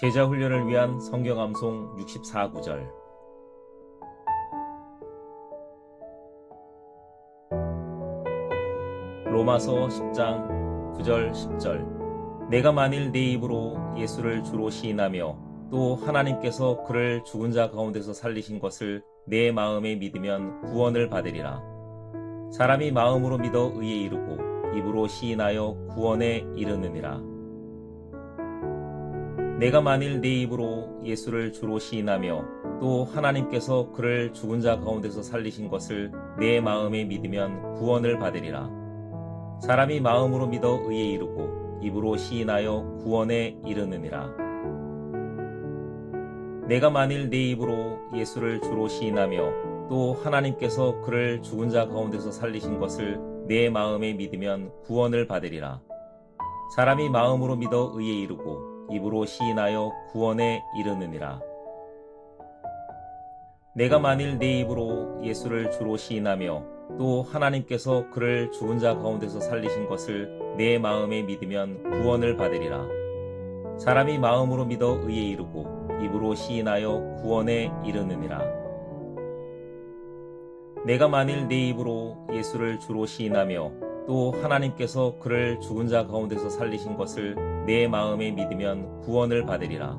제자 훈련을 위한 성경 암송 64구절. 로마서 10장 9절 10절. 내가 만일 내 입으로 예수를 주로 시인하며 또 하나님께서 그를 죽은 자 가운데서 살리신 것을 내 마음에 믿으면 구원을 받으리라. 사람이 마음으로 믿어 의에 이르고 입으로 시인하여 구원에 이르느니라. 내가 만일 내 입으로 예수를 주로 시인하며 또 하나님께서 그를 죽은 자 가운데서 살리신 것을 내 마음에 믿으면 구원을 받으리라. 사람이 마음으로 믿어 의에 이르고 입으로 시인하여 구원에 이르느니라. 내가 만일 내 입으로 예수를 주로 시인하며 또 하나님께서 그를 죽은 자 가운데서 살리신 것을 내 마음에 믿으면 구원을 받으리라. 사람이 마음으로 믿어 의에 이르고 입으로 시인하여 구원에 이르느니라. 내가 만일 내 입으로 예수를 주로 시인하며 또 하나님께서 그를 죽은 자 가운데서 살리신 것을 내 마음에 믿으면 구원을 받으리라. 사람이 마음으로 믿어 의에 이르고 입으로 시인하여 구원에 이르느니라. 내가 만일 내 입으로 예수를 주로 시인하며 또 하나님께서 그를 죽은 자 가운데서 살리신 것을 내 마음에 믿으면 구원을 받으리라.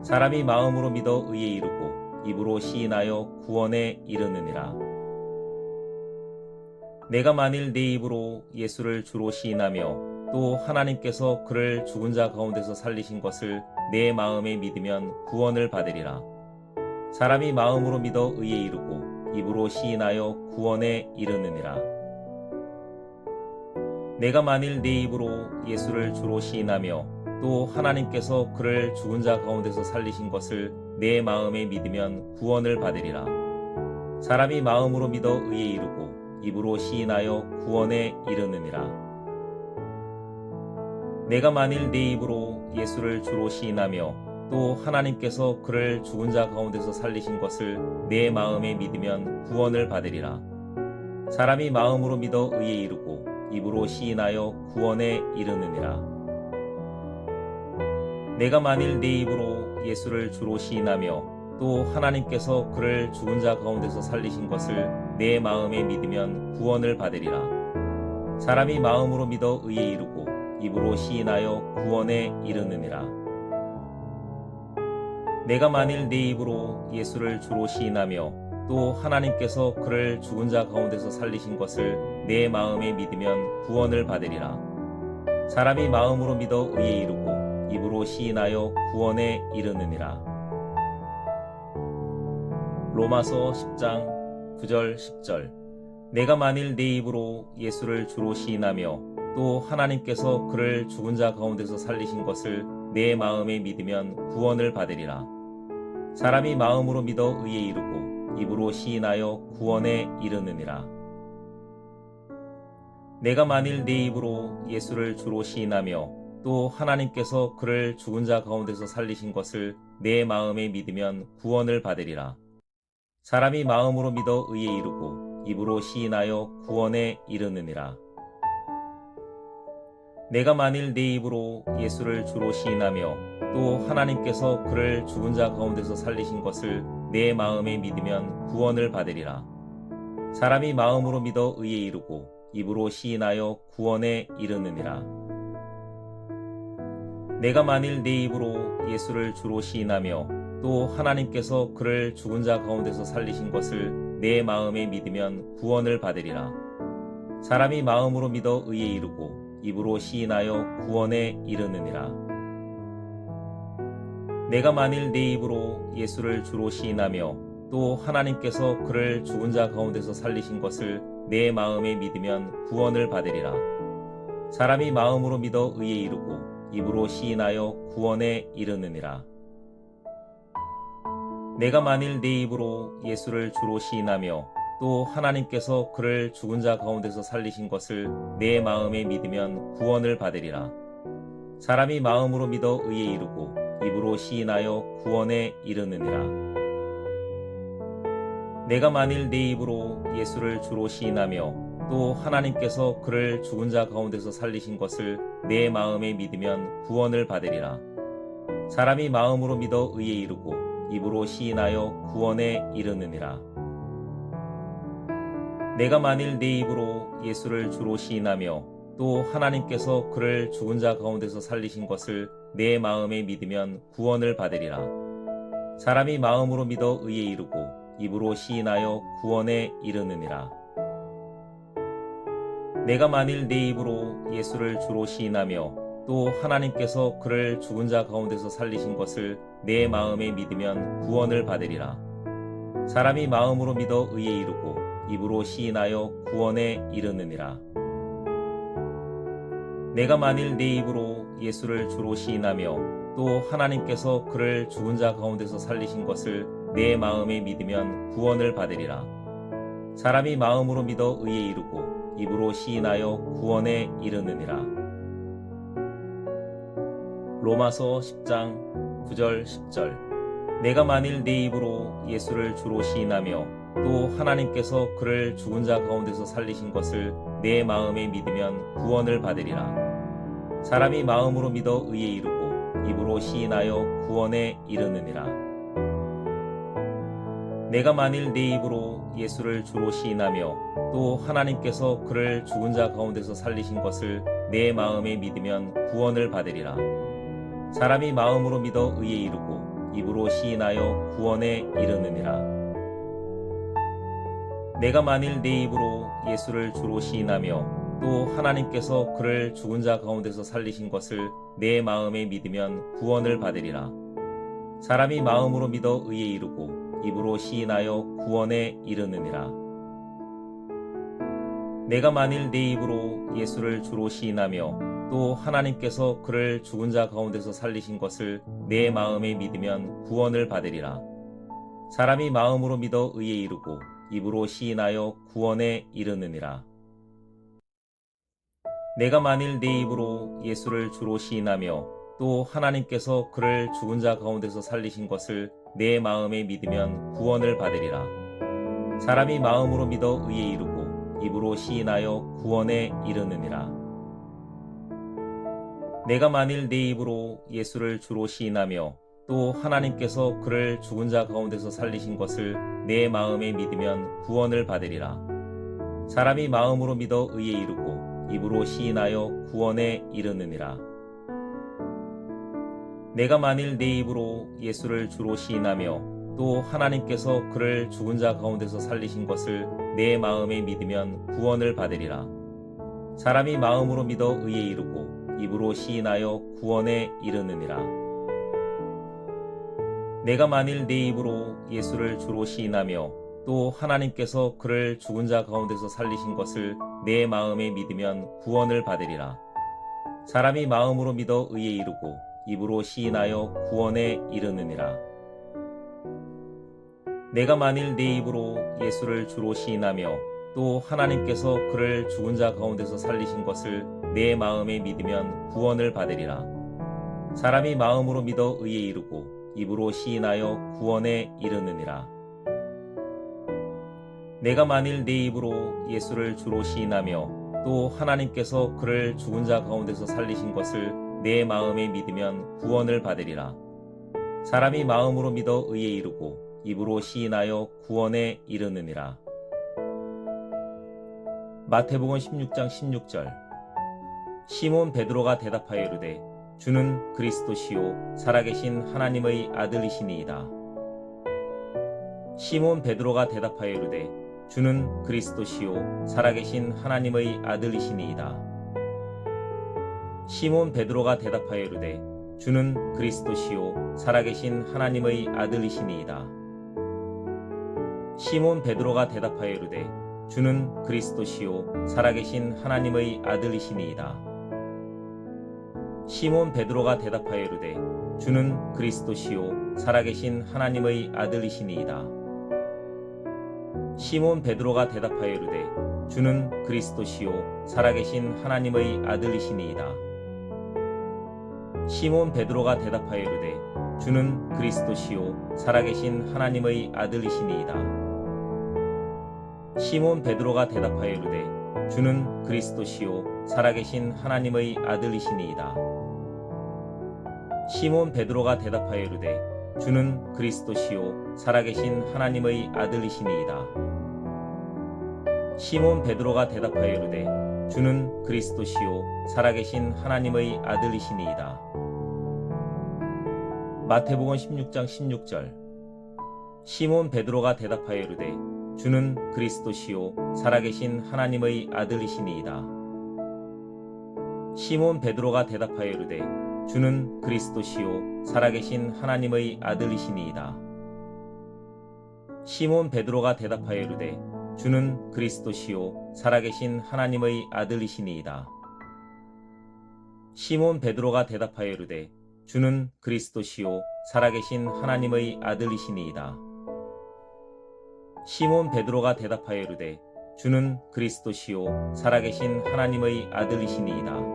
사람이 마음으로 믿어 의에 이르고 입으로 시인하여 구원에 이르느니라. 내가 만일 내 입으로 예수를 주로 시인하며 또 하나님께서 그를 죽은 자 가운데서 살리신 것을 내 마음에 믿으면 구원을 받으리라. 사람이 마음으로 믿어 의에 이르고 입으로 시인하여 구원에 이르느니라. 내가 만일 내 입으로 예수를 주로 시인하며 또 하나님께서 그를 죽은 자 가운데서 살리신 것을 내 마음에 믿으면 구원을 받으리라. 사람이 마음으로 믿어 의에 이르고 입으로 시인하여 구원에 이르느니라. 내가 만일 내 입으로 예수를 주로 시인하며 또 하나님께서 그를 죽은 자 가운데서 살리신 것을 내 마음에 믿으면 구원을 받으리라. 사람이 마음으로 믿어 의에 이르고 입으로 시인하여 구원에 이르느니라. 내가 만일 내 입으로 예수를 주로 시인하며 또 하나님께서 그를 죽은 자 가운데서 살리신 것을 내 마음에 믿으면 구원을 받으리라. 사람이 마음으로 믿어 의에 이르고 입으로 시인하여 구원에 이르느니라. 내가 만일 내 입으로 예수를 주로 시인하며 또 하나님께서 그를 죽은 자 가운데서 살리신 것을 내 마음에 믿으면 구원을 받으리라. 사람이 마음으로 믿어 의에 이르고 입으로 시인하여 구원에 이르느니라. 로마서 10장 9절 10절. 내가 만일 내 입으로 예수를 주로 시인하며 또 하나님께서 그를 죽은 자 가운데서 살리신 것을 내 마음에 믿으면 구원을 받으리라. 사람이 마음으로 믿어 의에 이르고 입으로 시인하여 구원에 이르느니라. 내가 만일 내 입으로 예수를 주로 시인하며 또 하나님께서 그를 죽은 자 가운데서 살리신 것을 내 마음에 믿으면 구원을 받으리라. 사람이 마음으로 믿어 의에 이르고 입으로 시인하여 구원에 이르느니라. 내가 만일 내 입으로 예수를 주로 시인하며 또 하나님께서 그를 죽은 자 가운데서 살리신 것을 내 마음에 믿으면 구원을 받으리라. 사람이 마음으로 믿어 의에 이르고 입으로 시인하여 구원에 이르느니라. 내가 만일 내 입으로 예수를 주로 시인하며 또 하나님께서 그를 죽은 자 가운데서 살리신 것을 내 마음에 믿으면 구원을 받으리라. 사람이 마음으로 믿어 의에 이르고 입으로 시인하여 구원에 이르느니라. 내가 만일 내 입으로 예수를 주로 시인하며 또 하나님께서 그를 죽은 자 가운데서 살리신 것을 내 마음에 믿으면 구원을 받으리라. 사람이 마음으로 믿어 의에 이르고 입으로 시인하여 구원에 이르느니라. 내가 만일 내 입으로 예수를 주로 시인하며 또 하나님께서 그를 죽은 자 가운데서 살리신 것을 내 마음에 믿으면 구원을 받으리라. 사람이 마음으로 믿어 의에 이르고 입으로 시인하여 구원에 이르느니라. 내가 만일 내 입으로 예수를 주로 시인하며 또 하나님께서 그를 죽은 자 가운데서 살리신 것을 내 마음에 믿으면 구원을 받으리라. 사람이 마음으로 믿어 의에 이르고 입으로 시인하여 구원에 이르느니라. 내가 만일 내 입으로 예수를 주로 시인하며 또 하나님께서 그를 죽은 자 가운데서 살리신 것을 내 마음에 믿으면 구원을 받으리라. 사람이 마음으로 믿어 의에 이르고 입으로 시인하여 구원에 이르느니라. 내가 만일 내 입으로 예수를 주로 시인하며 또 하나님께서 그를 죽은 자 가운데서 살리신 것을 내 마음에 믿으면 구원을 받으리라. 사람이 마음으로 믿어 의에 이르고 입으로 시인하여 구원에 이르느니라. 내가 만일 내 입으로 예수를 주로 시인하며 또 하나님께서 그를 죽은 자 가운데서 살리신 것을 내 마음에 믿으면 구원을 받으리라. 사람이 마음으로 믿어 의에 이르고 입으로 시인하여 구원에 이르느니라. 로마서 10장 9절 10절. 내가 만일 내 입으로 예수를 주로 시인하며 또 하나님께서 그를 죽은 자 가운데서 살리신 것을 내 마음에 믿으면 구원을 받으리라. 사람이 마음으로 믿어 의에 이르고 입으로 시인하여 구원에 이르느니라. 내가 만일 내 입으로 예수를 주로 시인하며 또 하나님께서 그를 죽은 자 가운데서 살리신 것을 내 마음에 믿으면 구원을 받으리라. 사람이 마음으로 믿어 의에 이르고 입으로 시인하여 구원에 이르느니라. 내가 만일 내 입으로 예수를 주로 시인하며 또 하나님께서 그를 죽은 자 가운데서 살리신 것을 내 마음에 믿으면 구원을 받으리라. 사람이 마음으로 믿어 의에 이르고 입으로 시인하여 구원에 이르느니라. 내가 만일 내 입으로 예수를 주로 시인하며 또 하나님께서 그를 죽은 자 가운데서 살리신 것을 내 마음에 믿으면 구원을 받으리라. 사람이 마음으로 믿어 의에 이르고 입으로 시인하여 구원에 이르느니라. 내가 만일 내 입으로 예수를 주로 시인하며 또 하나님께서 그를 죽은 자 가운데서 살리신 것을 내 마음에 믿으면 구원을 받으리라. 사람이 마음으로 믿어 의에 이르고 입으로 시인하여 구원에 이르느니라. 내가 만일 내 입으로 예수를 주로 시인하며 또 하나님께서 그를 죽은 자 가운데서 살리신 것을 내 마음에 믿으면 구원을 받으리라. 사람이 마음으로 믿어 의에 이르고 입으로 시인하여 구원에 이르느니라. 내가 만일 내 입으로 예수를 주로 시인하며 또 하나님께서 그를 죽은 자 가운데서 살리신 것을 내 마음에 믿으면 구원을 받으리라. 사람이 마음으로 믿어 의에 이르고 입으로 시인하여 구원에 이르느니라. 내가 만일 내 입으로 예수를 주로 시인하며 또 하나님께서 그를 죽은 자 가운데서 살리신 것을 내 마음에 믿으면 구원을 받으리라. 사람이 마음으로 믿어 의에 이르고 입으로 시인하여 구원에 이르느니라. 내가 만일 내 입으로 예수를 주로 시인하며 또 하나님께서 그를 죽은 자 가운데서 살리신 것을 내 마음에 믿으면 구원을 받으리라. 사람이 마음으로 믿어 의에 이르고 입으로 시인하여 구원에 이르느니라. 내가 만일 내 입으로 예수를 주로 시인하며 또 하나님께서 그를 죽은 자 가운데서 살리신 것을 내 마음에 믿으면 구원을 받으리라. 사람이 마음으로 믿어 의에 이르고 입으로 시인하여 구원에 이르느니라. 마태복음 16장 16절. 시몬 베드로가 대답하여 이르되 주는 그리스도시요 살아계신 하나님의 아들이시니이다. 시몬 베드로가 대답하여 이르되 주는 그리스도시요 살아계신 하나님의 아들이시니이다. 시몬 베드로가 대답하여 이르되 주는 그리스도시요 살아계신 하나님의 아들이시니이다. 시몬 베드로가 대답하여 이르되 주는 그리스도시요 살아계신 하나님의 아들이시니이다. 시몬 베드로가 대답하여 이르되 주는 그리스도시요 살아계신 하나님의 아들이시니이다. 시몬 베드로가 대답하여 이르되 주는 그리스도시요 살아계신 하나님의 아들이시니이다. 시몬 베드로가 대답하여 이르되 주는 그리스도시요 살아계신 하나님의 아들이시니이다. 시몬 베드로가 대답하여 이르되 주는 그리스도시요 살아계신 하나님의 아들이시니이다. 시몬 베드로가 대답하여 이르되 주는 그리스도시요 살아계신 하나님의 아들이시니이다. 시몬 베드로가 대답하여 이르되 주는 그리스도시요 살아계신 하나님의 아들이시니이다. 마태복음 16장 16절. 시몬 베드로가 대답하여 이르되 주는 그리스도시요 살아계신 하나님의 아들이시니이다. 시몬 베드로가 대답하여 이르되 주는 그리스도시요 살아계신 하나님의 아들이시니이다. 시몬 베드로가 대답하여 이르되 주는 그리스도시요 살아계신 하나님의 아들이시니이다. 시몬 베드로가 대답하여 이르되 주는 그리스도시요 살아계신 하나님의 아들이시니이다. 시몬 베드로가 대답하여 이르되 주는 그리스도시요 살아계신 하나님의 아들이시니이다.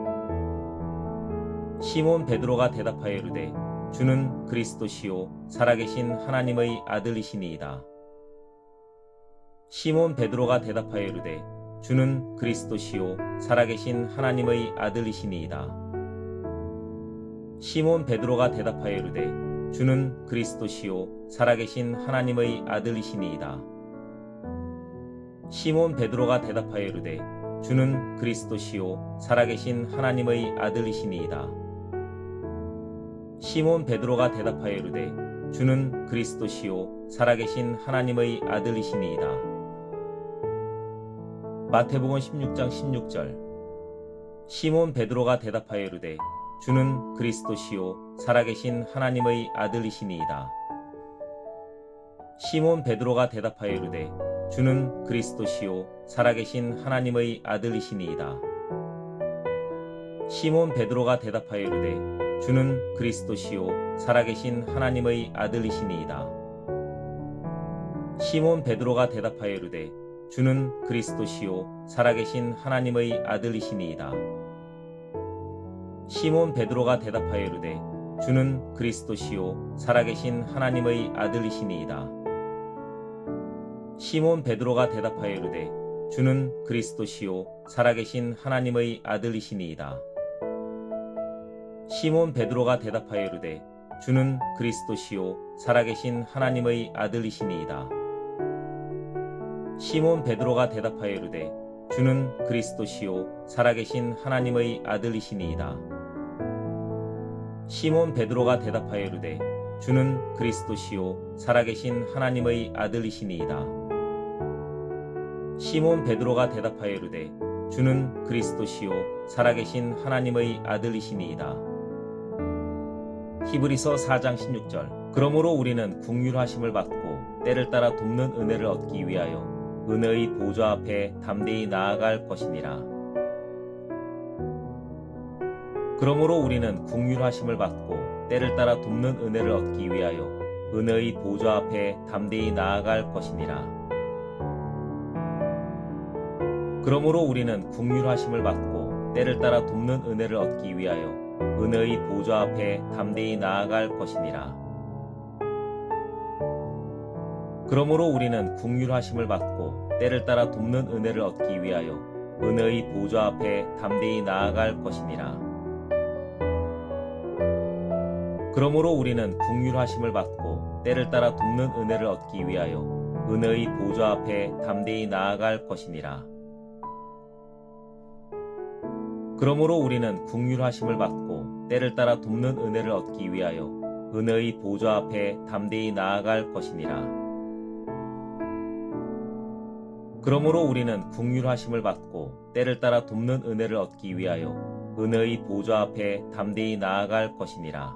시몬 베드로가 대답하여 이르되 주는 그리스도시요 살아계신 하나님의 아들이시니이다. 시몬 베드로가 대답하여 이르되 주는 그리스도시요 살아계신 하나님의 아들이시니이다. 시몬 베드로가 대답하여 이르되 주는 그리스도시요 살아계신 하나님의 아들이시니이다. 시몬 베드로가 대답하여 이르되 주는 그리스도시요 살아계신 하나님의 아들이시니이다. 시몬 베드로가 대답하여 이르되 주는 그리스도시요 살아계신 하나님의 아들이시니이다. 마태복음 16장 16절. 시몬 베드로가 대답하여 이르되 주는 그리스도시요 살아계신 하나님의 아들이시니이다. 시몬 베드로가 대답하여 이르되 주는 그리스도시요 살아계신 하나님의 아들이시니이다. 시몬 베드로가 대답하여 이르되 주는 그리스도시요 살아계신 하나님의 아들이시니이다. 시몬 베드로가 대답하여 이르되 주는 그리스도시요 살아계신 하나님의 아들이시니이다. 시몬 베드로가 대답하여 이르되 주는 그리스도시요 살아계신 하나님의 아들이시니이다. 시몬 베드로가 대답하여 이르되 주는 그리스도시요 살아계신 하나님의 아들이시니이다. 시몬 베드로가 대답하여 이르되 주는 그리스도시요 살아계신 하나님의 아들이시니이다. 시몬 베드로가 대답하여 이르되 주는 그리스도시요 살아계신 하나님의 아들이시니이다. 시몬 베드로가 대답하여 이르되 주는 그리스도시요 살아계신 하나님의 아들이시니이다. 시몬 베드로가 대답하여 이르되 주는 그리스도시요 살아계신 하나님의 아들이시니이다. 히브리서 4장 16절. 그러므로 우리는 긍휼하심을 받고 때를 따라 돕는 은혜를 얻기 위하여 은혜의 보좌 앞에 담대히 나아갈 것이니라. 그러므로 우리는 긍휼하심을 받고 때를 따라 돕는 은혜를 얻기 위하여 은혜의 보좌 앞에 담대히 나아갈 것이니라. 그러므로 우리는 긍휼하심을 받고 때를 따라 돕는 은혜를 얻기 위하여 은혜의 보좌 앞에 담대히 나아갈 것이니라. 그러므로 우리는 긍휼하심을 받고 때를 따라 돕는 은혜를 얻기 위하여 은혜의 보좌 앞에 담대히 나아갈 것이니라. 그러므로 우리는 긍휼하심을 받고 때를 따라 돕는 은혜를 얻기 위하여 은혜의 보좌 앞에 담대히 나아갈 것이니라. 그러므로 우리는 긍휼하심을 받고 때를 따라 돕는 은혜를 얻기 위하여 은혜의 보좌 앞에 담대히 나아갈 것이니라. 그러므로 우리는 긍휼하심을 받고 때를 따라 돕는 은혜를 얻기 위하여 은혜의 보좌 앞에 담대히 나아갈 것이니라.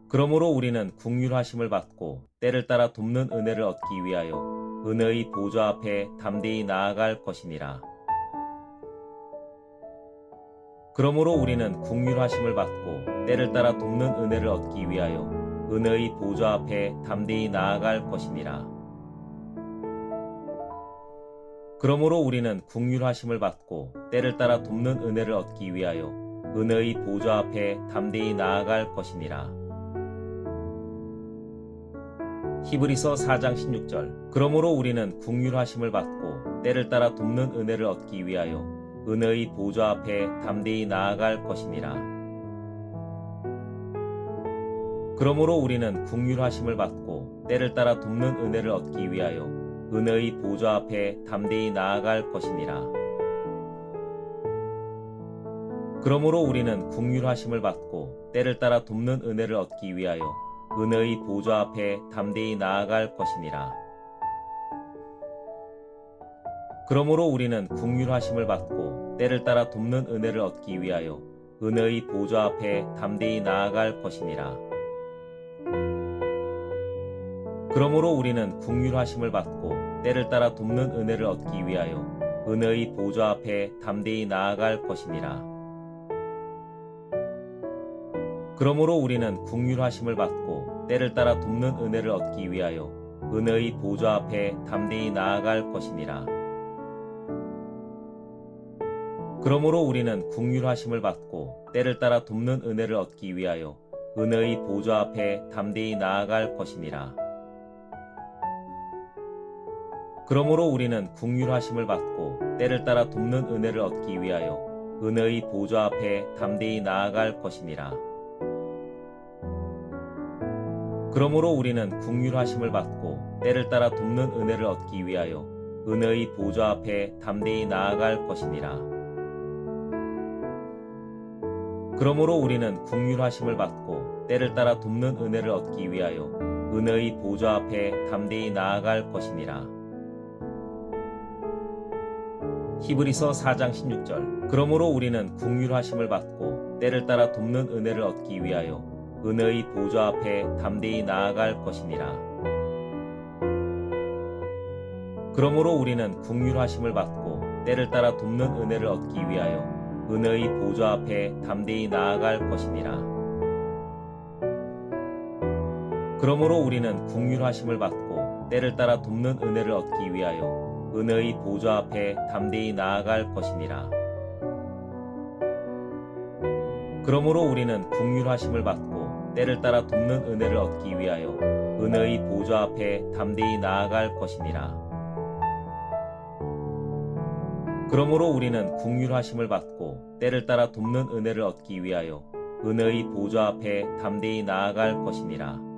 그러므로 우리는 긍휼하심을 받고 때를 따라 돕는 은혜를 얻기 위하여 은혜의 보좌 앞에 담대히 나아갈 것이니라. 그러므로 우리는 긍휼하심을 받고 때를 따라 돕는 은혜를 얻기 위하여 은혜의 보좌 앞에 담대히 나아갈 것이니라. 그러므로 우리는 긍휼하심을 받고 때를 따라 돕는 은혜를 얻기 위하여 은혜의 보좌 앞에 담대히 나아갈 것이니라. 히브리서 4장 16절. 그러므로 우리는 긍휼하심을 받고 때를 따라 돕는 은혜를 얻기 위하여 은혜의 보좌 앞에 담대히 나아갈 것이니라. 그러므로 우리는 긍휼하심을 받고 때를 따라 돕는 은혜를 얻기 위하여 은혜의 보좌 앞에 담대히 나아갈 것이니라. 그러므로 우리는 긍휼하심을 받고 때를 따라 돕는 은혜를 얻기 위하여 은혜의 보좌 앞에 담대히 나아갈 것이니라. 그러므로 우리는 긍휼하심을 받고 때를 따라 돕는 은혜를 얻기 위하여 은혜의 보좌 앞에 담대히 나아갈 것이니라. 그러므로 우리는 긍휼하심을 받고 때를 따라 돕는 은혜를 얻기 위하여 은혜의 보좌 앞에 담대히 나아갈 것이니라. 그러므로 우리는 긍휼하심을 받고 때를 따라 돕는 은혜를 얻기 위하여 은혜의 보좌 앞에 담대히 나아갈 것이니라. 그러므로 우리는 긍휼하심을 받고 때를 따라 돕는 은혜를 얻기 위하여 은혜의 보좌 앞에 담대히 나아갈 것이니라. 그러므로 우리는 긍휼하심을 받고 때를 따라 돕는 은혜를 얻기 위하여 은혜의 보좌 앞에 담대히 나아갈 것이니라. 그러므로 우리는 긍휼하심을 받고 때를 따라 돕는 은혜를 얻기 위하여 은혜의 보좌 앞에 담대히 나아갈 것이니라. 그러므로 우리는 긍휼하심을 받고 때를 따라 돕는 은혜를 얻기 위하여 은혜의 보좌 앞에 담대히 나아갈 것이니라. 히브리서 4장 16절. 그러므로 우리는 긍휼하심을 받고 때를 따라 돕는 은혜를 얻기 위하여 은혜의 보좌 앞에 담대히 나아갈 것이니라. 그러므로 우리는 긍휼하심을 받고 때를 따라 돕는 은혜를 얻기 위하여 은혜의 보좌 앞에 담대히 나아갈 것이니라. 그러므로 우리는 긍휼하심을 받고 때를 따라 돕는 은혜를 얻기 위하여 은혜의 보좌 앞에 담대히 나아갈 것이니라. 그러므로 우리는 긍휼하심을 받고 때를 따라 돕는 은혜를 얻기 위하여 은혜의 보좌 앞에 담대히 나아갈 것이니라. 그러므로 우리는 긍휼하심을 받고 때를 따라 돕는 은혜를 얻기 위하여 은혜의 보좌 앞에 담대히 나아갈 것이니라.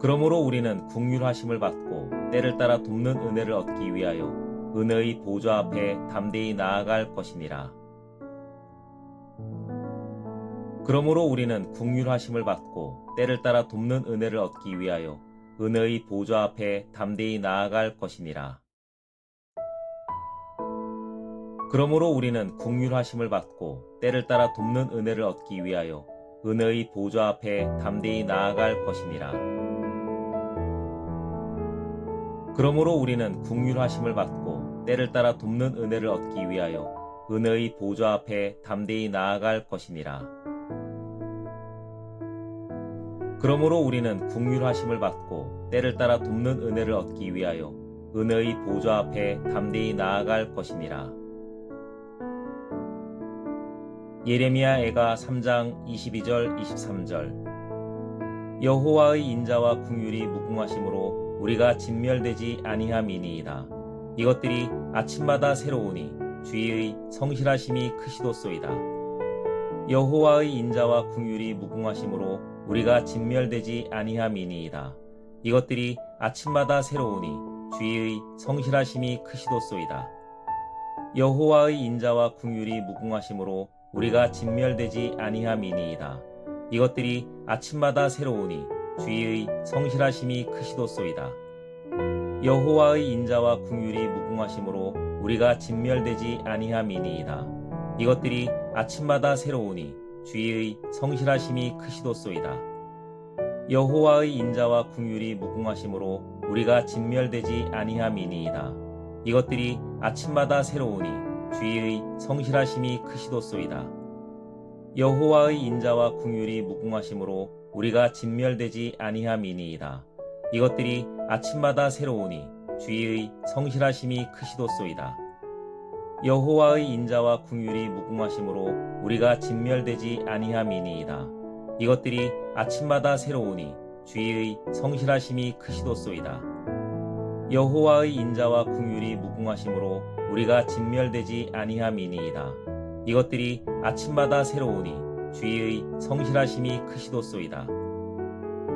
그러므로 우리는 긍휼하심을 받고 때를 따라 돕는 은혜를 얻기 위하여 은혜의 보좌 앞에 담대히 나아갈 것이니라. 그러므로 우리는 긍휼하심을 받고 때를 따라 돕는 은혜를 얻기 위하여 은혜의 보좌 앞에 담대히 나아갈 것이니라. 그러므로 우리는 긍휼하심을 받고 때를 따라 돕는 은혜를 얻기 위하여 은혜의 보좌 앞에 담대히 나아갈 것이니라. 그러므로 우리는 긍휼하심을 받고 때를 따라 돕는 은혜를 얻기 위하여 은혜의 보좌 앞에 담대히 나아갈 것이니라. 그러므로 우리는 긍휼하심을 받고 때를 따라 돕는 은혜를 얻기 위하여 은혜의 보좌 앞에 담대히 나아갈 것이니라. 예레미야 애가 3장 22절 23절. 여호와의 인자와 긍휼이 무궁하심으로 우리가 진멸되지 아니함이니이다. 이것들이 아침마다 새로우니 주의 성실하심이 크시도소이다. 여호와의 인자와 긍휼이 무궁하심으로 우리가 진멸되지 아니함이니이다. 이것들이 아침마다 새로우니 주의 성실하심이 크시도소이다. 여호와의 인자와 긍휼이 무궁하심으로 우리가 진멸되지 아니함이니이다. 이것들이 아침마다 새로우니 주의 성실하심이 크시도소이다. 여호와의 인자와 긍휼이 무궁하심으로 우리가 진멸되지 아니함이니이다. 이것들이 아침마다 새로우니 주의 성실하심이 크시도소이다. 여호와의 인자와 긍휼이 무궁하심으로 우리가 진멸되지 아니함이니이다. 이것들이 아침마다 새로우니 주의 성실하심이 크시도소이다. 여호와의 인자와 긍휼이 무궁하심으로 우리가 진멸되지 아니함이니이다. 이것들이 아침마다 새로우니 주의 성실하심이 크시도소이다. 여호와의 인자와 긍휼이 무궁하심으로 우리가 진멸되지 아니함이니이다. 이것들이 아침마다 새로우니 주의 성실하심이 크시도소이다. 여호와의 인자와 긍휼이 무궁하심으로 우리가 진멸되지 아니함이니이다. 이것들이 아침마다 새로우니 주의 성실하심이 크시도소이다.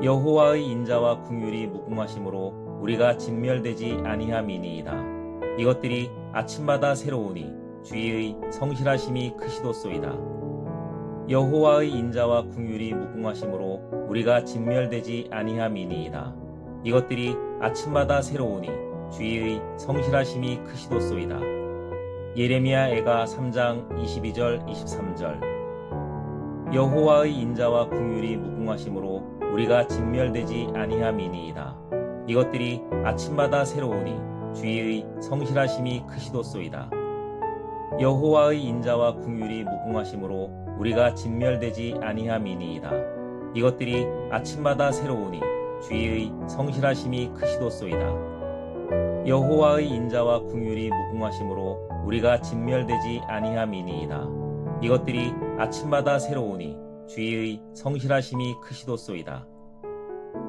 여호와의 인자와 긍휼이 무궁하심으로 우리가 진멸되지 아니함이니이다. 이것들이 아침마다 새로우니 주의 성실하심이 크시도소이다. 여호와의 인자와 긍휼이 무궁하심으로 우리가 진멸되지 아니함이니이다. 이것들이 아침마다 새로우니 주의 성실하심이 크시도소이다. 예레미야 애가 3장 22절 23절. 여호와의 인자와 긍휼이 무궁하심으로 우리가 진멸되지 아니함이니이다. 이것들이 아침마다 새로우니 주의 성실하심이 크시도소이다. 여호와의 인자와 긍휼이 무궁하심으로 우리가 진멸되지 아니함이니이다. 이것들이 아침마다 새로우니 주의 성실하심이 크시도소이다. 여호와의 인자와 긍휼이 무궁하심으로 우리가 진멸되지 아니함이니이다. 이것들이 아침마다 새로우니 주의 성실하심이 크시도소이다.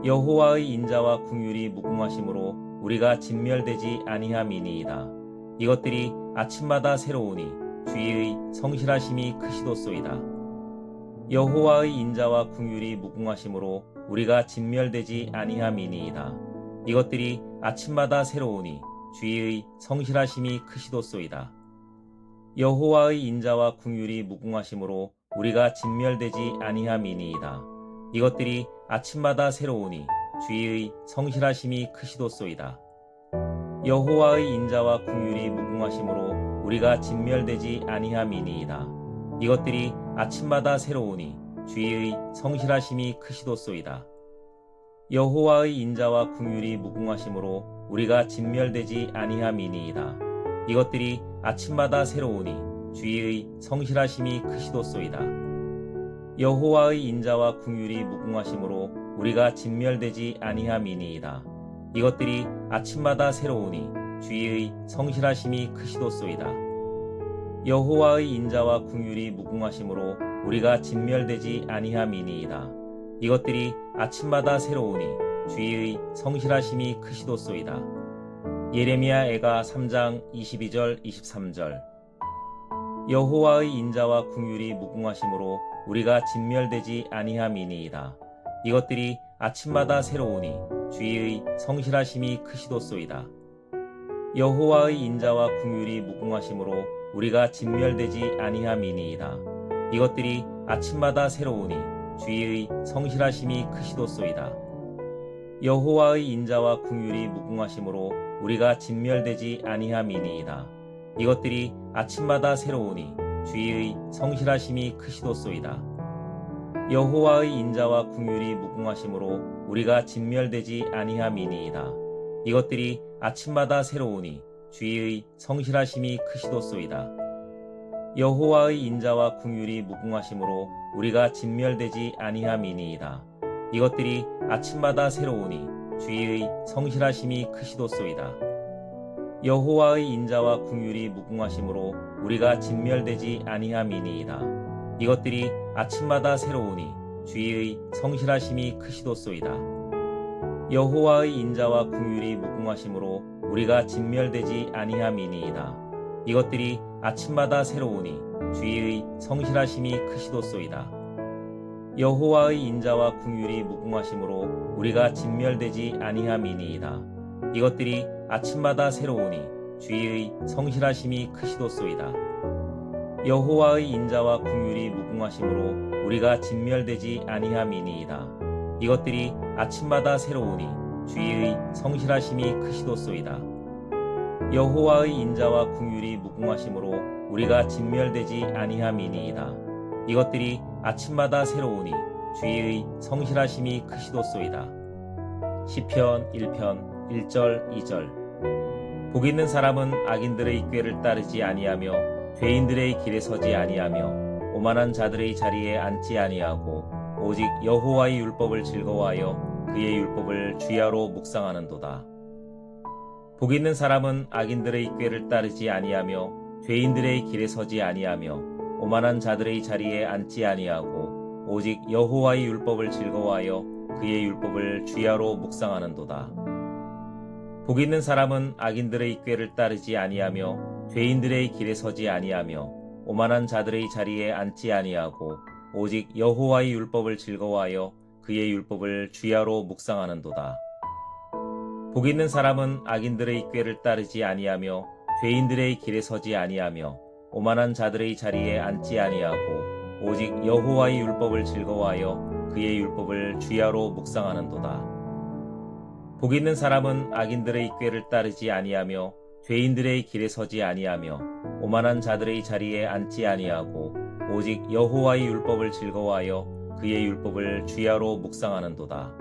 여호와의 인자와 긍휼이 무궁하심으로 우리가 진멸되지 아니함이니이다. 이것들이 아침마다 새로우니 주의 성실하심이 크시도소이다. 여호와의 인자와 긍휼이 무궁하심으로 우리가 진멸되지 아니함이니이다. 이것들이 아침마다 새로우니 주의 성실하심이 크시도소이다. 여호와의 인자와 긍휼이 무궁하심으로 우리가 진멸되지 아니함이니이다. 이것들이 아침마다 새로우니 주의 성실하심이 크시도소이다. 여호와의 인자와 긍휼이 무궁하심으로 우리가 진멸되지 아니함이니이다. 이것들이 아침마다 새로우니 주의 성실하심이 크시도소이다. 여호와의 인자와 긍휼이 무궁하심으로 우리가 진멸되지 아니함이니이다. 이것들이 아침마다 새로우니 주의 성실하심이 크시도소이다. 여호와의 인자와 긍휼이 무궁하심으로 우리가 진멸되지 아니함이니이다. 이것들이 아침마다 새로우니 주의 성실하심이 크시도소이다. 여호와의 인자와 긍휼이 무궁하심으로 우리가 진멸되지 아니함이니이다. 이것들이 아침마다 새로우니 주의 성실하심이 크시도소이다. 예레미야 애가 3장 22절 23절. 여호와의 인자와 긍휼이 무궁하심으로 우리가 진멸되지 아니함이니이다. 이것들이 아침마다 새로우니 주의 성실하심이 크시도소이다. 여호와의 인자와 긍휼이 무궁하심으로 우리가 진멸되지 아니함이니이다. 이것들이 아침마다 새로우니 주의 성실하심이 크시도소이다. 여호와의 인자와 긍휼이 무궁하심으로 우리가 진멸되지 아니함이니이다. 이것들이 아침마다 새로우니 주의 성실하심이 크시도소이다. 여호와의 인자와 긍휼이 무궁하심으로 우리가 진멸되지 아니함이니이다. 이것들이 아침마다 새로우니 주의 성실하심이 크시도소이다. 여호와의 인자와 긍휼이 무궁하심으로 우리가 진멸되지 아니함이니이다. 이것들이 아침마다 새로우니 주의 성실하심이 크시도소이다. 여호와의 인자와 긍휼이 무궁하심으로 우리가 진멸되지 아니함이니이다. 이것들이 아침마다 새로우니 주의 성실하심이 크시도소이다. 여호와의 인자와 긍휼이 무궁하심으로 우리가 진멸되지 아니함이니이다. 이것들이 아침마다 새로우니 주의 성실하심이 크시도소이다. 여호와의 인자와 긍휼이 무궁하심으로 우리가 진멸되지 아니함이니이다. 이것들이 아침마다 새로우니 주의 성실하심이 크시도소이다. 여호와의 인자와 긍휼이 무궁하심으로 우리가 진멸되지 아니함이니이다. 이것들이 아침마다 새로우니 주의 성실하심이 크시도소이다. 여호와의 인자와 긍휼이 무궁하심으로 우리가 진멸되지 아니함이니이다. 이것들이 아침마다 새로우니 주의 성실하심이 크시도소이다. 시편 1편 1절 2절. 복 있는 사람은 악인들의 꾀를 따르지 아니하며 죄인들의 길에 서지 아니하며 오만한 자들의 자리에 앉지 아니하고 오직 여호와의 율법을 즐거워하여 그의 율법을 주야로 묵상하는도다. 복 있는 사람은 악인들의 꾀를 따르지 아니하며 죄인들의 길에 서지 아니하며 오만한 자들의 자리에 앉지 아니하고 오직 여호와의 율법을 즐거워하여 그의 율법을 주야로 묵상하는도다. 복 있는 사람은 악인들의 꾀를 따르지 아니하며 죄인들의 길에 서지 아니하며 오만한 자들의 자리에 앉지 아니하고 오직 여호와의 율법을 즐거워하여 그의 율법을 주야로 묵상하는도다. 복 있는 사람은 악인들의 꾀를 따르지 아니하며 죄인들의 길에 서지 아니하며 오만한 자들의 자리에 앉지 아니하고 오직 여호와의 율법을 즐거워하여 그의 율법을 주야로 묵상하는도다. 복 있는 사람은 악인들의 꾀를 따르지 아니하며 죄인들의 길에 서지 아니하며 오만한 자들의 자리에 앉지 아니하고 오직 여호와의 율법을 즐거워하여 그의 율법을 주야로 묵상하는도다.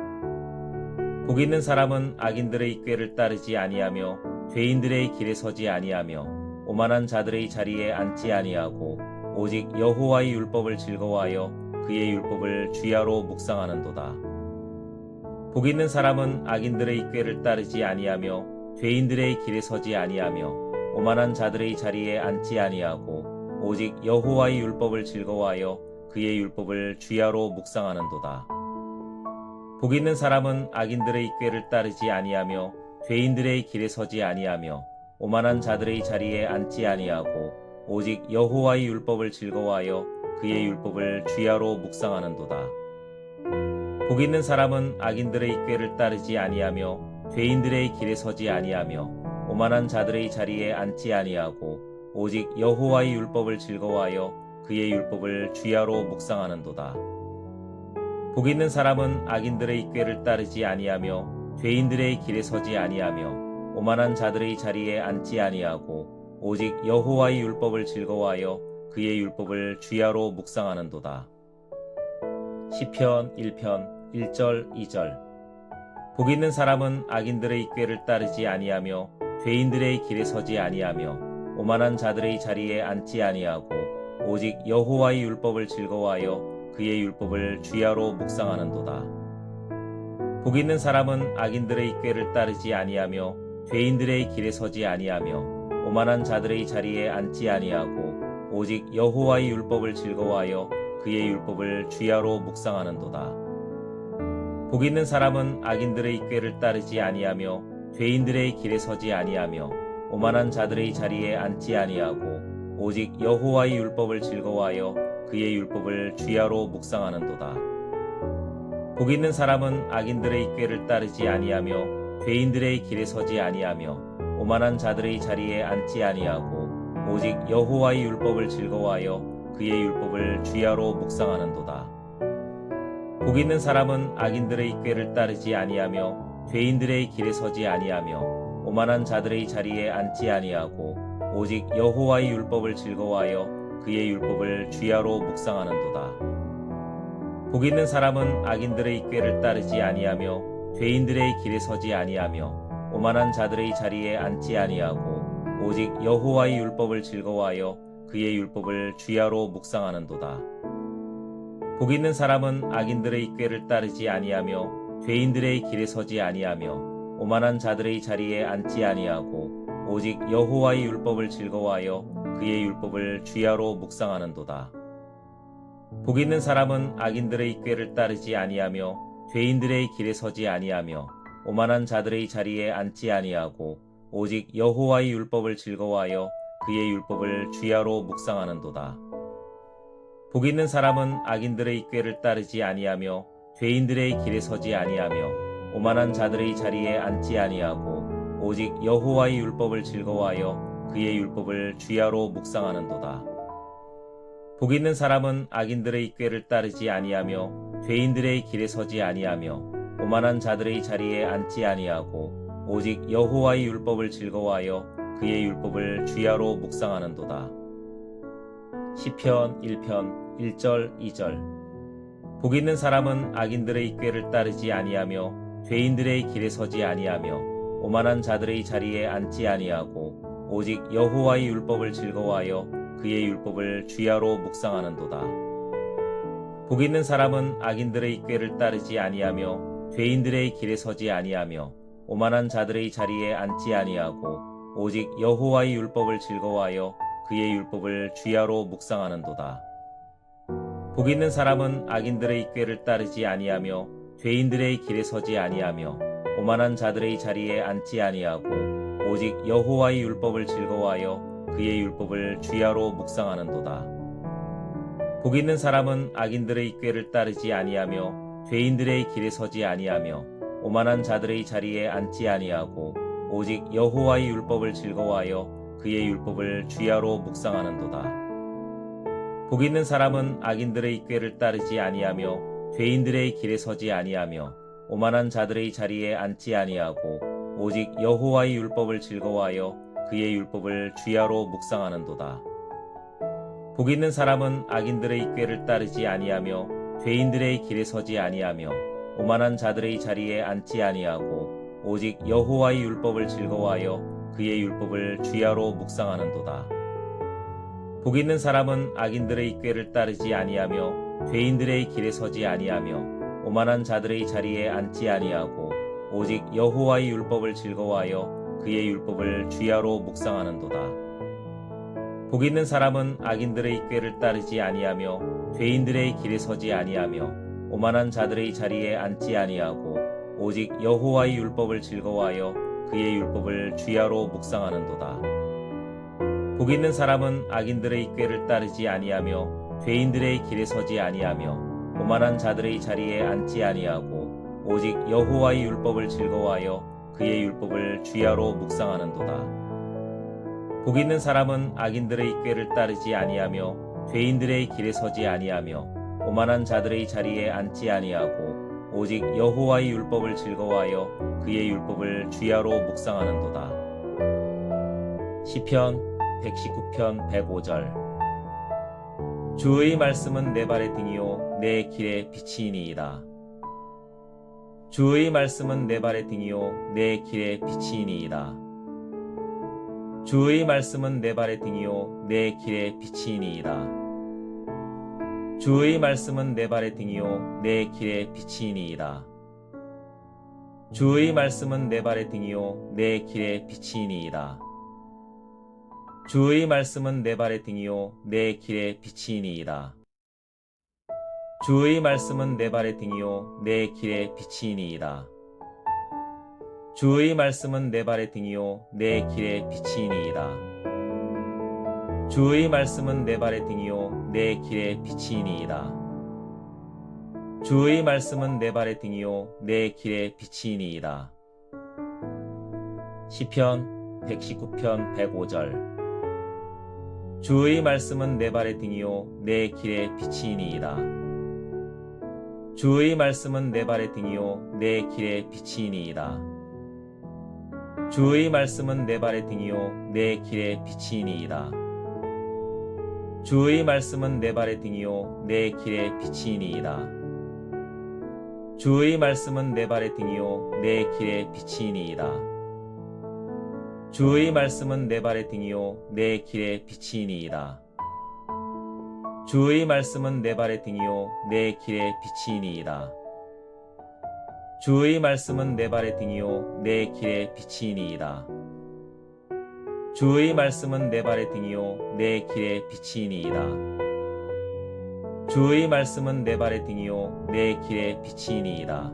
복 있는 사람은 악인들의 꾀를 따르지 아니하며 죄인들의 길에 서지 아니하며 오만한 자들의 자리에 앉지 아니하고 오직 여호와의 율법을 즐거워하여 그의 율법을 주야로 묵상하는도다. 복 있는 사람은 악인들의 꾀를 따르지 아니하며 죄인들의 길에 서지 아니하며 오만한 자들의 자리에 앉지 아니하고 오직 여호와의 율법을 즐거워하여 그의 율법을 주야로 묵상하는도다. 복 있는 사람은 악인들의 꾀를 따르지 아니하며 죄인들의 길에 서지 아니하며 오만한 자들의 자리에 앉지 아니하고 오직 여호와의 율법을 즐거워하여 그의 율법을 주야로 묵상하는도다. 복 있는 사람은 악인들의 꾀를 따르지 아니하며 죄인들의 길에 서지 아니하며 오만한 자들의 자리에 앉지 아니하고 오직 여호와의 율법을 즐거워하여 그의 율법을 주야로 묵상하는도다. 복 있는 사람은 악인들의 꾀를 따르지 아니하며 죄인들의 길에 서지 아니하며 오만한 자들의 자리에 앉지 아니하고 오직 여호와의 율법을 즐거워하여 그의 율법을 주야로 묵상하는도다. 시편 1편 1절 2절. 복 있는 사람은 악인들의 꾀를 따르지 아니하며 죄인들의 길에 서지 아니하며 오만한 자들의 자리에 앉지 아니하고 오직 여호와의 율법을 즐거워하여 그의 율법을 주야로 묵상하는도다. 복 있는 사람은 악인들의 꾀를 따르지 아니하며 죄인들의 길에 서지 아니하며 오만한 자들의 자리에 앉지 아니하고 오직 여호와의 율법을 즐거워하여 그의 율법을 주야로 묵상하는도다. 복 있는 사람은 악인들의 꾀를 따르지 아니하며 죄인들의 길에 서지 아니하며 오만한 자들의 자리에 앉지 아니하고 오직 여호와의 율법을 즐거워하여 그의 율법을 주야로 묵상하는도다. 복 있는 사람은 악인들의 꾀를 따르지 아니하며 죄인들의 길에 서지 아니하며 오만한 자들의 자리에 앉지 아니하고 오직 여호와의 율법을 즐거워하여 그의 율법을 주야로 묵상하는도다. 복 있는 사람은 악인들의 꾀를 따르지 아니하며 죄인들의 길에 서지 아니하며 오만한 자들의 자리에 앉지 아니하고 오직 여호와의 율법을 즐거워하여 그의 율법을 주야로 묵상하는도다. 복 있는 사람은 악인들의 꾀를 따르지 아니하며 죄인들의 길에 서지 아니하며 오만한 자들의 자리에 앉지 아니하고 오직 여호와의 율법을 즐거워하여 그의 율법을 주야로 묵상하는도다. 복 있는 사람은 악인들의 꾀를 따르지 아니하며 죄인들의 길에 서지 아니하며 오만한 자들의 자리에 앉지 아니하고 오직 여호와의 율법을 즐거워하여 그의 율법을 주야로 묵상하는도다. 복 있는 사람은 악인들의 꾀를 따르지 아니하며 죄인들의 길에 서지 아니하며 오만한 자들의 자리에 앉지 아니하고 오직 여호와의 율법을 즐거워하여 그의 율법을 주야로 묵상하는도다. 복 있는 사람은 악인들의 꾀를 따르지 아니하며 죄인들의 길에 서지 아니하며 오만한 자들의 자리에 앉지 아니하고 오직 여호와의 율법을 즐거워하여 그의 율법을 주야로 묵상하는도다. 복 있는 사람은 악인들의 꾀를 따르지 아니하며 죄인들의 길에 서지 아니하며 오만한 자들의 자리에 앉지 아니하고 오직 여호와의 율법을 즐거워하여 그의 율법을 주야로 묵상하는도다. 시편 1편 1절 2절. 복 있는 사람은 악인들의 꾀를 따르지 아니하며 죄인들의 길에 서지 아니하며 오만한 자들의 자리에 앉지 아니하고 오직 여호와의 율법을 즐거워하여 그의 율법을 주야로 묵상하는도다. 복 있는 사람은 악인들의 꾀를 따르지 아니하며 죄인들의 길에 서지 아니하며 오만한 자들의 자리에 앉지 아니하고 오직 여호와의 율법을 즐거워하여 그의 율법을 주야로 묵상하는도다. 복 있는 사람은 악인들의 꾀를 따르지 아니하며 죄인들의 길에 서지 아니하며 오만한 자들의 자리에 앉지 아니하고 오직 여호와의 율법을 즐거워하여 그의 율법을 주야로 묵상하는도다. 복 있는 사람은 악인들의 꾀를 따르지 아니하며 죄인들의 길에 서지 아니하며 오만한 자들의 자리에 앉지 아니하고 오직 여호와의 율법을 즐거워하여 그의 율법을 주야로 묵상하는도다. 복 있는 사람은 악인들의 꾀를 따르지 아니하며 죄인들의 길에 서지 아니하며 오만한 자들의 자리에 앉지 아니하고 오직 여호와의 율법을 즐거워하여 그의 율법을 주야로 묵상하는도다. 복 있는 사람은 악인들의 꾀를 따르지 아니하며 죄인들의 길에 서지 아니하며 오만한 자들의 자리에 앉지 아니하고 오직 여호와의 율법을 즐거워하여 그의 율법을 주야로 묵상하는도다. 복 있는 사람은 악인들의 꾀를 따르지 아니하며 죄인들의 길에 서지 아니하며 오만한 자들의 자리에 앉지 아니하고 오직 여호와의 율법을 즐거워하여 그의 율법을 주야로 묵상하는도다. 복 있는 사람은 악인들의 꾀를 따르지 아니하며 죄인들의 길에 서지 아니하며 오만한 자들의 자리에 앉지 아니하고 오직 여호와의 율법을 즐거워하여 그의 율법을 주야로 묵상하는도다. 복 있는 사람은 악인들의 꾀를 따르지 아니하며 죄인들의 길에 서지 아니하며 오만한 자들의 자리에 앉지 아니하고 오직 여호와의 율법을 즐거워하여 그의 율법을 주야로 묵상하는도다. 복 있는 사람은 악인들의 꾀를 따르지 아니하며 죄인들의 길에 서지 아니하며 오만한 자들의 자리에 앉지 아니하고 오직 여호와의 율법을 즐거워하여 그의 율법을 주야로 묵상하는도다. 시편 119편 105절. 주의 말씀은 내 발의 등이요 내 길의 빛이니이다. 주의 말씀은 내 발의 등이요 내 길의 빛이니이다. 주의 말씀은 내 발의 등이요 내 길의 빛이니이다. 주의 말씀은 내 발의 등이요 내 길의 빛이니이다. 주의 말씀은 내 발의 등이요 내 길의 빛이니이다. 주의 말씀은 내 발의 등이요 내 길의 빛이니이다. 주의 말씀은 내 발의 등이요 내 길의 빛이니이다. 주의 말씀은 내 발의 등이요 내 길의 빛이니이다. 주의 말씀은 내 발의 등이요 내 길의 빛이니이다. 주의 말씀은 내 발의 등이요 내 길의 빛이니이다. 시편 119편 105절. 주의 말씀은 내 발의 등이요 내 길의 빛이니이다. 주의 말씀은 내 발의 등이요 내 길의 빛이니이다. 주의 말씀은 내 발의 등이요 내 길의 빛이니이다. 주의 말씀은 내 발의 등이요 내 길의 빛이니이다. 주의 말씀은 내 발의 등이요 내 길의 빛이니이다. 주의 말씀은 내 발의 등이요 내 길의 빛이니이다. 주의 말씀은 내 발의 등이요 내 길의 빛이니이다. 주의 말씀은 내 발의 등이요 내 길의 빛이니이다. 주의 말씀은 내 발의 등이요 내 길의 빛이니이다. 주의 말씀은 내 발의 등이요 내 길의 빛이니이다.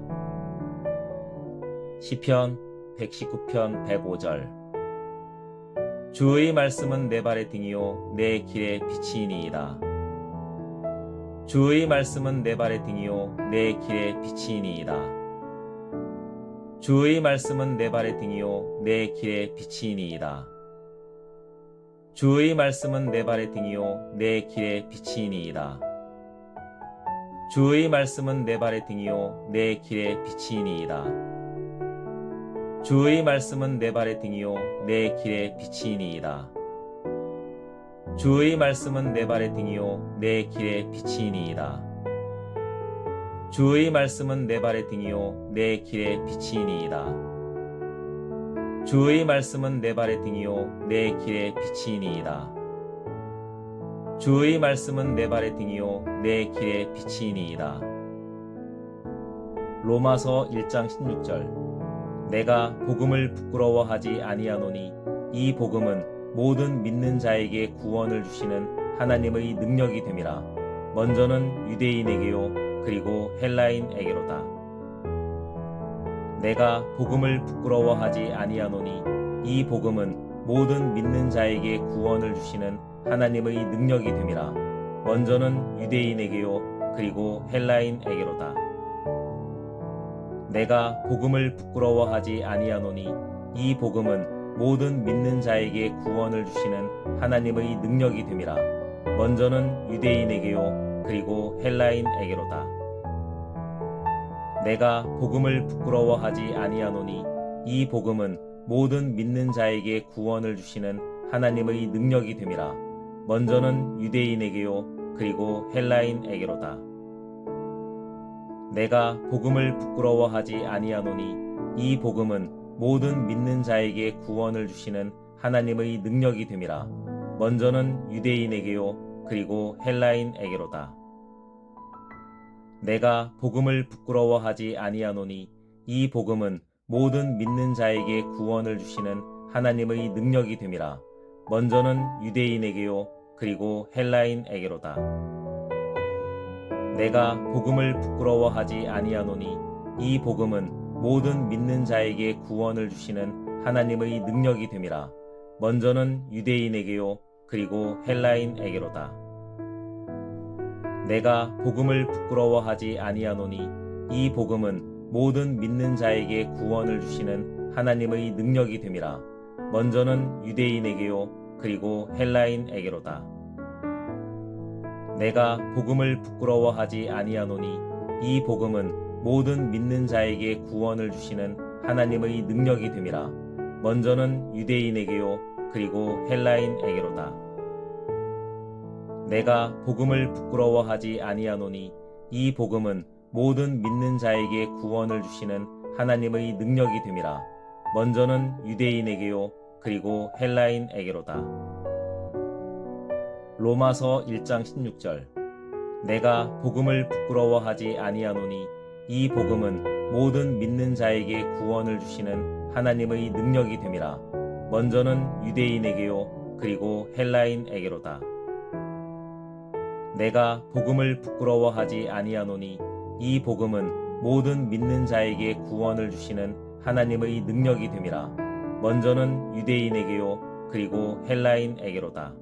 시편 119편 105절. 주의 말씀은 내 발의 등이요 내 길의 빛이니이다. 주의 말씀은 내 발의 등이요 내 길의 빛이니이다. 주의 말씀은 내 발의 등이요 내 길의 빛이니이다. 주의 말씀은 내 발의 등이요 내 길의 빛이니이다. 주의 말씀은 내 발의 등이요 내 길의 빛이니이다. 주의 말씀은 내 발의 등이요 내 길의 빛이니이다. 주의 말씀은 내 발의 등이요 내 길의 빛이니이다. 주의 말씀은 내 발의 등이요 내 길의 빛이니이다. 주의 말씀은 내 발의 등이요 내 길의 빛이니이다. 주의 말씀은 내 발의 등이요 내 길의 빛이니이다. 로마서 1장 16절. 내가 복음을 부끄러워하지 아니하노니 이 복음은 모든 믿는 자에게 구원을 주시는 하나님의 능력이 됨이라. 먼저는 유대인에게요 그리고 헬라인에게로다. 내가 복음을 부끄러워하지 아니하노니 이 복음은 모든 믿는 자에게 구원을 주시는 하나님의 능력이 됨이라. 먼저는 유대인에게요 그리고 헬라인에게로다. 내가 복음을 부끄러워하지 아니하노니 이 복음은 모든 믿는 자에게 구원을 주시는 하나님의 능력이 됨이라. 먼저는 유대인에게요 그리고 헬라인에게로다. 내가 복음을 부끄러워하지 아니하노니 이 복음은 모든 믿는 자에게 구원을 주시는 하나님의 능력이 됨이라. 먼저는 유대인에게요 그리고 헬라인에게로다. 내가 복음을 부끄러워하지 아니하노니 이 복음은 모든 믿는 자에게 구원을 주시는 하나님의 능력이 됨이라. 먼저는 유대인에게요 그리고 헬라인에게로다. 내가 복음을 부끄러워하지 아니하노니 이 복음은 모든 믿는 자에게 구원을 주시는 하나님의 능력이 됨이라. 먼저는 유대인에게요 그리고 헬라인에게로다. 내가 복음을 부끄러워하지 아니하노니 이 복음은 모든 믿는 자에게 구원을 주시는 하나님의 능력이 됨이라. 먼저는 유대인에게요 그리고 헬라인에게로다. 내가 복음을 부끄러워하지 아니하노니 이 복음은 모든 믿는 자에게 구원을 주시는 하나님의 능력이 됨이라. 먼저는 유대인에게요 그리고 헬라인에게로다. 내가 복음을 부끄러워하지 아니하노니 이 복음은 모든 믿는 자에게 구원을 주시는 하나님의 능력이 됨이라. 먼저는 유대인에게요 그리고 헬라인에게로다. 내가 복음을 부끄러워하지 아니하노니 이 복음은 모든 믿는 자에게 구원을 주시는 하나님의 능력이 됨이라. 먼저는 유대인에게요 그리고 헬라인에게로다. 로마서 1장 16절. 내가 복음을 부끄러워하지 아니하노니 이 복음은 모든 믿는 자에게 구원을 주시는 하나님의 능력이 됨이라. 먼저는 유대인에게요 그리고 헬라인에게로다. 내가 복음을 부끄러워하지 아니하노니 이 복음은 모든 믿는 자에게 구원을 주시는 하나님의 능력이 됨이라. 먼저는 유대인에게요 그리고 헬라인에게로다.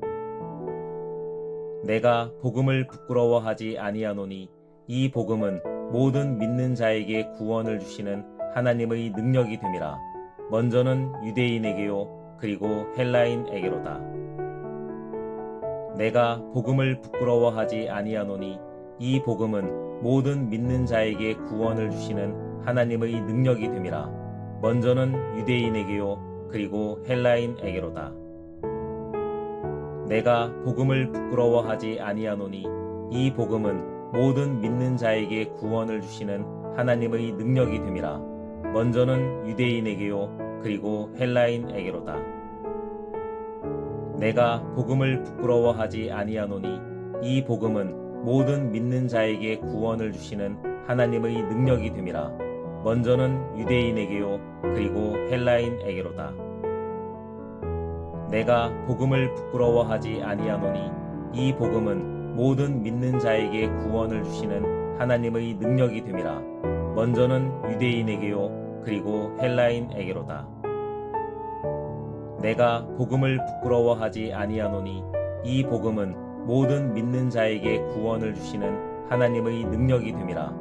내가 복음을 부끄러워하지 아니하노니 이 복음은 모든 믿는 자에게 구원을 주시는 하나님의 능력이 됨이라. 먼저는 유대인에게요 그리고 헬라인에게로다. 내가 복음을 부끄러워하지 아니하노니 이 복음은 모든 믿는 자에게 구원을 주시는 하나님의 능력이 됨이라. 먼저는 유대인에게요 그리고 헬라인에게로다. 내가 복음을 부끄러워하지 아니하노니 이 복음은 모든 믿는 자에게 구원을 주시는 하나님의 능력이 됨이라. 먼저는 유대인에게요 그리고 헬라인에게로다. 내가 복음을 부끄러워하지 아니하노니 이 복음은 모든 믿는 자에게 구원을 주시는 하나님의 능력이 됨이라. 먼저는 유대인에게요 그리고 헬라인에게로다. 내가 복음을 부끄러워하지 아니하노니 이 복음은 모든 믿는 자에게 구원을 주시는 하나님의 능력이 됨이라. 먼저는 유대인에게요 그리고 헬라인에게로다. 내가 복음을 부끄러워하지 아니하노니 이 복음은 모든 믿는 자에게 구원을 주시는 하나님의 능력이 됨이라.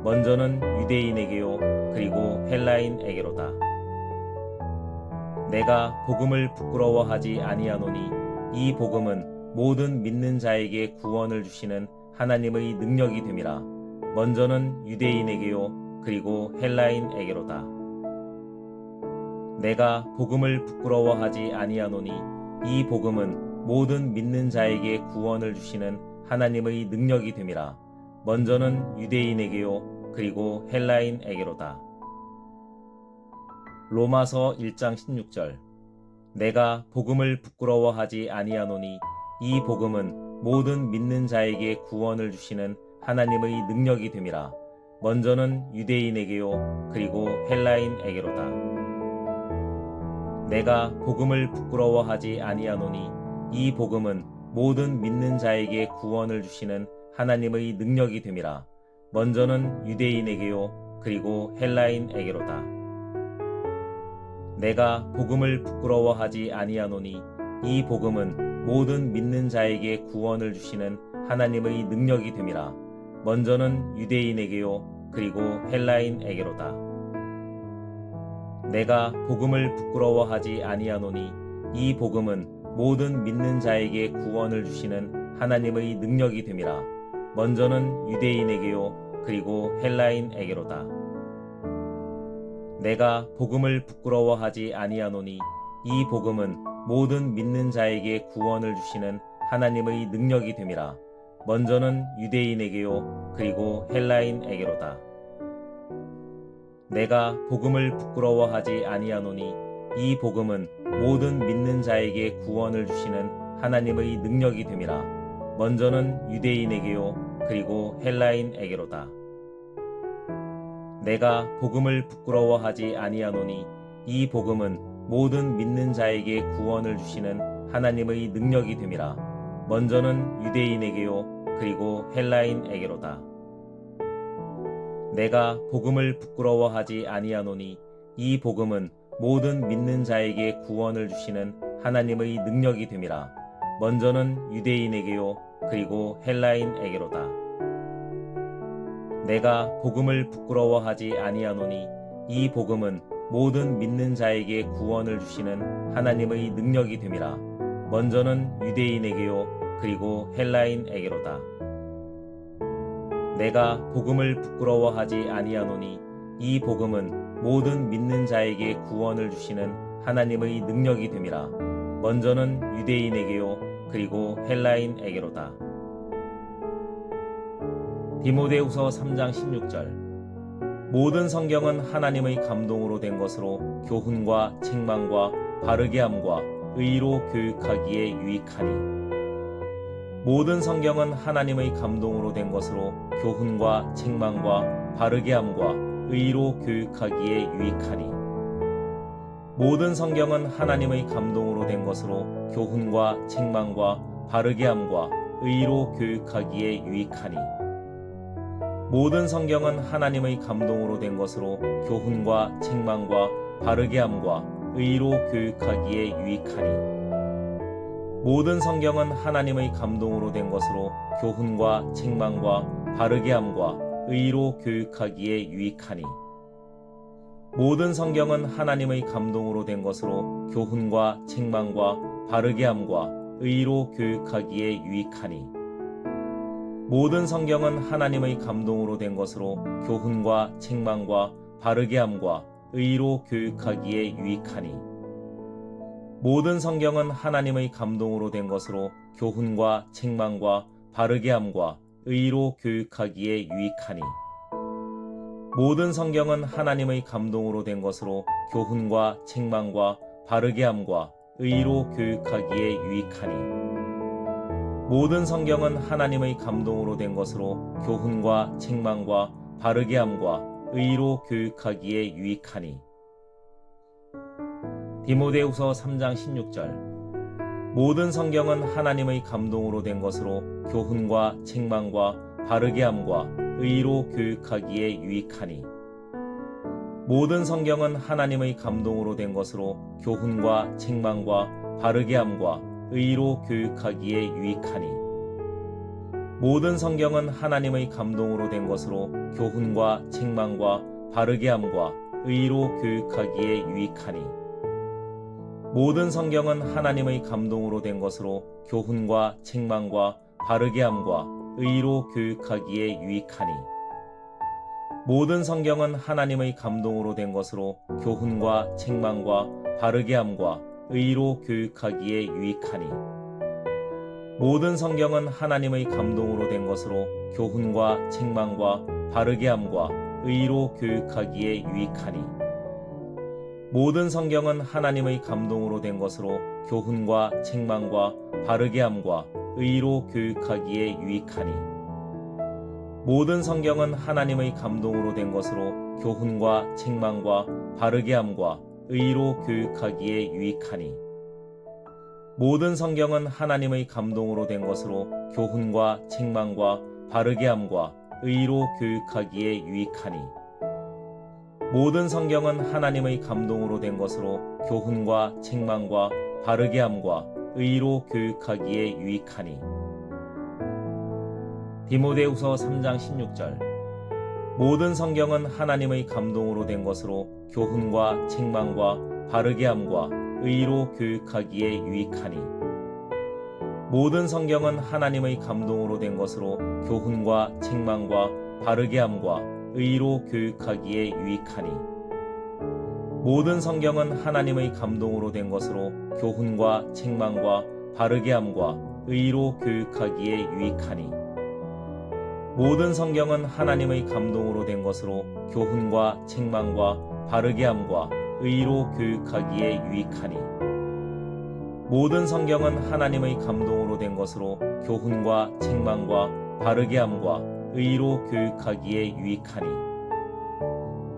먼저는 유대인에게요 그리고 헬라인에게로다. 내가 복음을 부끄러워하지 아니하노니 이 복음은 모든 믿는 자에게 구원을 주시는 하나님의 능력이 됨이라. 먼저는 유대인에게요 그리고 헬라인에게로다. 내가 복음을 부끄러워하지 아니하노니 이 복음은 모든 믿는 자에게 구원을 주시는 하나님의 능력이 됨이라. 먼저는 유대인에게요 그리고 헬라인에게로다. 로마서 1장 16절. 내가 복음을 부끄러워하지 아니하노니 이 복음은 모든 믿는 자에게 구원을 주시는 하나님의 능력이 됨이라. 먼저는 유대인에게요 그리고 헬라인에게로다. 내가 복음을 부끄러워하지 아니하노니 이 복음은 모든 믿는 자에게 구원을 주시는 하나님의 능력이 됨이라. 먼저는 유대인에게요 그리고 헬라인에게로다. 내가 복음을 부끄러워하지 아니하노니 이 복음은 모든 믿는 자에게 구원을 주시는 하나님의 능력이 됨이라. 먼저는 유대인에게요 그리고 헬라인에게로다. 내가 복음을 부끄러워하지 아니하노니 이 복음은 모든 믿는 자에게 구원을 주시는 하나님의 능력이 됨이라. 먼저는 유대인에게요 그리고 헬라인에게로다. 내가 복음을 부끄러워하지 아니하노니 이 복음은 모든 믿는 자에게 구원을 주시는 하나님의 능력이 됨이라. 먼저는 유대인에게요 그리고 헬라인에게로다. 내가 복음을 부끄러워하지 아니하노니 이 복음은 모든 믿는 자에게 구원을 주시는 하나님의 능력이 됨이라. 먼저는 유대인에게요 그리고 헬라인에게로다. 내가 복음을 부끄러워하지 아니하노니 이 복음은 모든 믿는 자에게 구원을 주시는 하나님의 능력이 됨이라. 먼저는 유대인에게요 그리고 헬라인에게로다. 내가 복음을 부끄러워하지 아니하노니 이 복음은 모든 믿는 자에게 구원을 주시는 하나님의 능력이 됨이라. 먼저는 유대인에게요 그리고 헬라인에게로다. 내가 복음을 부끄러워하지 아니하노니 이 복음은 모든 믿는 자에게 구원을 주시는 하나님의 능력이 됨이라. 먼저는 유대인에게요 그리고 헬라인에게로다. 내가 복음을 부끄러워하지 아니하노니 이 복음은 모든 믿는 자에게 구원을 주시는 하나님의 능력이 됨이라. 먼저는 유대인에게요 그리고 헬라인에게로다. 디모데후서 3장 16절. 모든 성경은 하나님의 감동으로 된 것으로 교훈과 책망과 바르게 함과 의로 교육하기에 유익하니. 모든 성경은 하나님의 감동으로 된 것으로 교훈과 책망과 바르게 함과 의로 교육하기에 유익하니. 모든 성경은 하나님의 감동으로 된 것으로 교훈과 책망과 바르게 함과 의로 교육하기에 유익하니. 모든 성경은 하나님의 감동으로 된 것으로 교훈과 책망과 바르게 함과 의로 교육하기에 유익하니. 모든 성경은 하나님의 감동으로 된 것으로 교훈과 책망과 바르게 함과 의로 교육하기에 유익하니. 모든 성경은 하나님의 감동으로 된 것으로 교훈과 책망과 바르게 함과 의로 교육하기에 유익하니. 모든 성경은 하나님의 감동으로 된 것으로 교훈과 책망과 바르게 함과 의로 교육하기에 유익하니. 모든 성경은 하나님의 감동으로 된 것으로 교훈과 책망과 바르게 함과 의로 교육하기에 유익하니. 모든 성경은 하나님의 감동으로 된 것으로 교훈과 책망과 바르게 함과 의로 교육하기에 유익하니. 모든 성경은 하나님의 감동으로 된 것으로 교훈과 책망과 바르게 함과 의로 교육하기에 유익하니. 디모데후서 3장 16절. 모든 성경은 하나님의 감동으로 된 것으로 교훈과 책망과 바르게 함과 의로 교육하기에 유익하니. 모든 성경은 하나님의 감동으로 된 것으로 교훈과 책망과 바르게 함과 의로 교육하기에 유익하니. 모든 성경은 하나님의 감동으로 된 것으로 교훈과 책망과 바르게 함과 의로 교육하기에 유익하니. 모든 성경은 하나님의 감동으로 된 것으로 교훈과 책망과 바르게 함과 의로 교육하기에 유익하니. 모든 성경은 하나님의 감동으로 된 것으로 교훈과 책망과 바르게 함과 의로 교육하기에 유익하니. 모든 성경은 하나님의 감동으로 된 것으로 교훈과 책망과 바르게 함과 의로 교육하기에 유익하니. 모든 성경은 하나님의 감동으로 된 것으로 교훈과 책망과 바르게 함과 의로 교육하기에 유익하니. 모든 성경은 하나님의 감동으로 된 것으로 교훈과 책망과 바르게 함과 의로 교육하기에 유익하니. 모든 성경은 하나님의 감동으로 된 것으로 교훈과 책망과 바르게 함과 의로 교육하기에 유익하니. 모든 성경은 하나님의 감동으로 된 것으로 교훈과 책망과 바르게 함과 의로 교육하기에 유익하니. 디모데후서 3장 16절. 모든 성경은 하나님의 감동으로 된 것으로 교훈과 책망과 바르게 함과 의로 교육하기에 유익하니. 모든 성경은 하나님의 감동으로 된 것으로 교훈과 책망과 바르게 함과 의로 교육하기에 유익하니. 모든 성경은 하나님의 감동으로 된 것으로 교훈과 책망과 바르게 함과 의로 교육하기에 유익하니. 모든 성경은 하나님의 감동으로 된 것으로 교훈과 책망과 바르게 함과 의로 교육하기에 유익하니. 모든 성경은 하나님의 감동으로 된 것으로 교훈과 책망과 바르게 함과 의로 교육하기에 유익하니.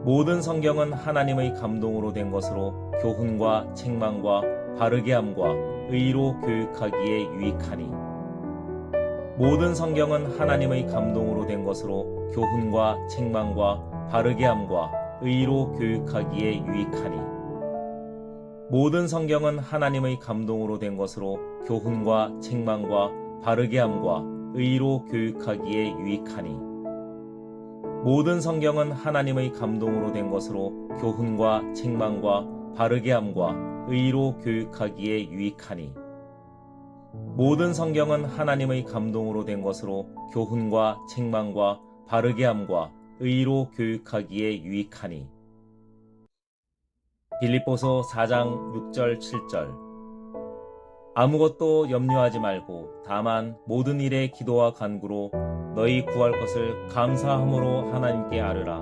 모든 성경은 하나님의 감동으로 된 것으로 교훈과 책망과 바르게 함과 의로 교육하기에 유익하니. 모든 성경은 하나님의 감동으로 된 것으로 교훈과 책망과 바르게 함과 의로 교육하기에 유익하니. 모든 성경은 하나님의 감동으로 된 것으로 교훈과 책망과 바르게 함과 의로 교육하기에 유익하니. 모든 성경은 하나님의 감동으로 된 것으로 교훈과 책망과 바르게 함과 의로 교육하기에 유익하니. 모든 성경은 하나님의 감동으로 된 것으로 교훈과 책망과 바르게 함과 의로 교육하기에 유익하니. 빌립보서 4장 6절 7절. 아무것도 염려하지 말고 다만 모든 일에 기도와 간구로 너희 구할 것을 감사함으로 하나님께 아뢰라.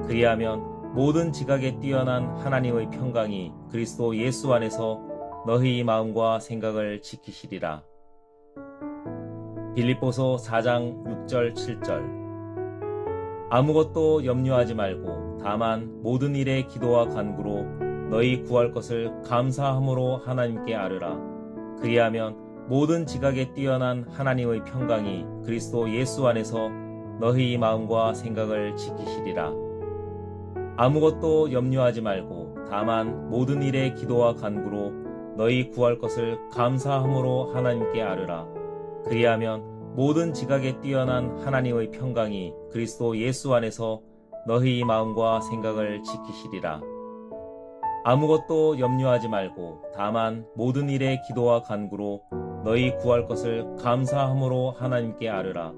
그리하면 모든 지각에 뛰어난 하나님의 평강이 그리스도 예수 안에서 너희 마음과 생각을 지키시리라. 빌립보서 4장 6절 7절. 아무것도 염려하지 말고 다만 모든 일에 기도와 간구로 너희 구할 것을 감사함으로 하나님께 아뢰라. 그리하면 모든 지각에 뛰어난 하나님의 평강이 그리스도 예수 안에서 너희 마음과 생각을 지키시리라. 아무것도 염려하지 말고 다만 모든 일에 기도와 간구로 너희 구할 것을 감사함으로 하나님께 아뢰라. 그리하면 모든 지각에 뛰어난 하나님의 평강이 그리스도 예수 안에서 너희 마음과 생각을 지키시리라. 아무것도 염려하지 말고 다만 모든 일에 기도와 간구로 너희 구할 것을 감사함으로 하나님께 아뢰라.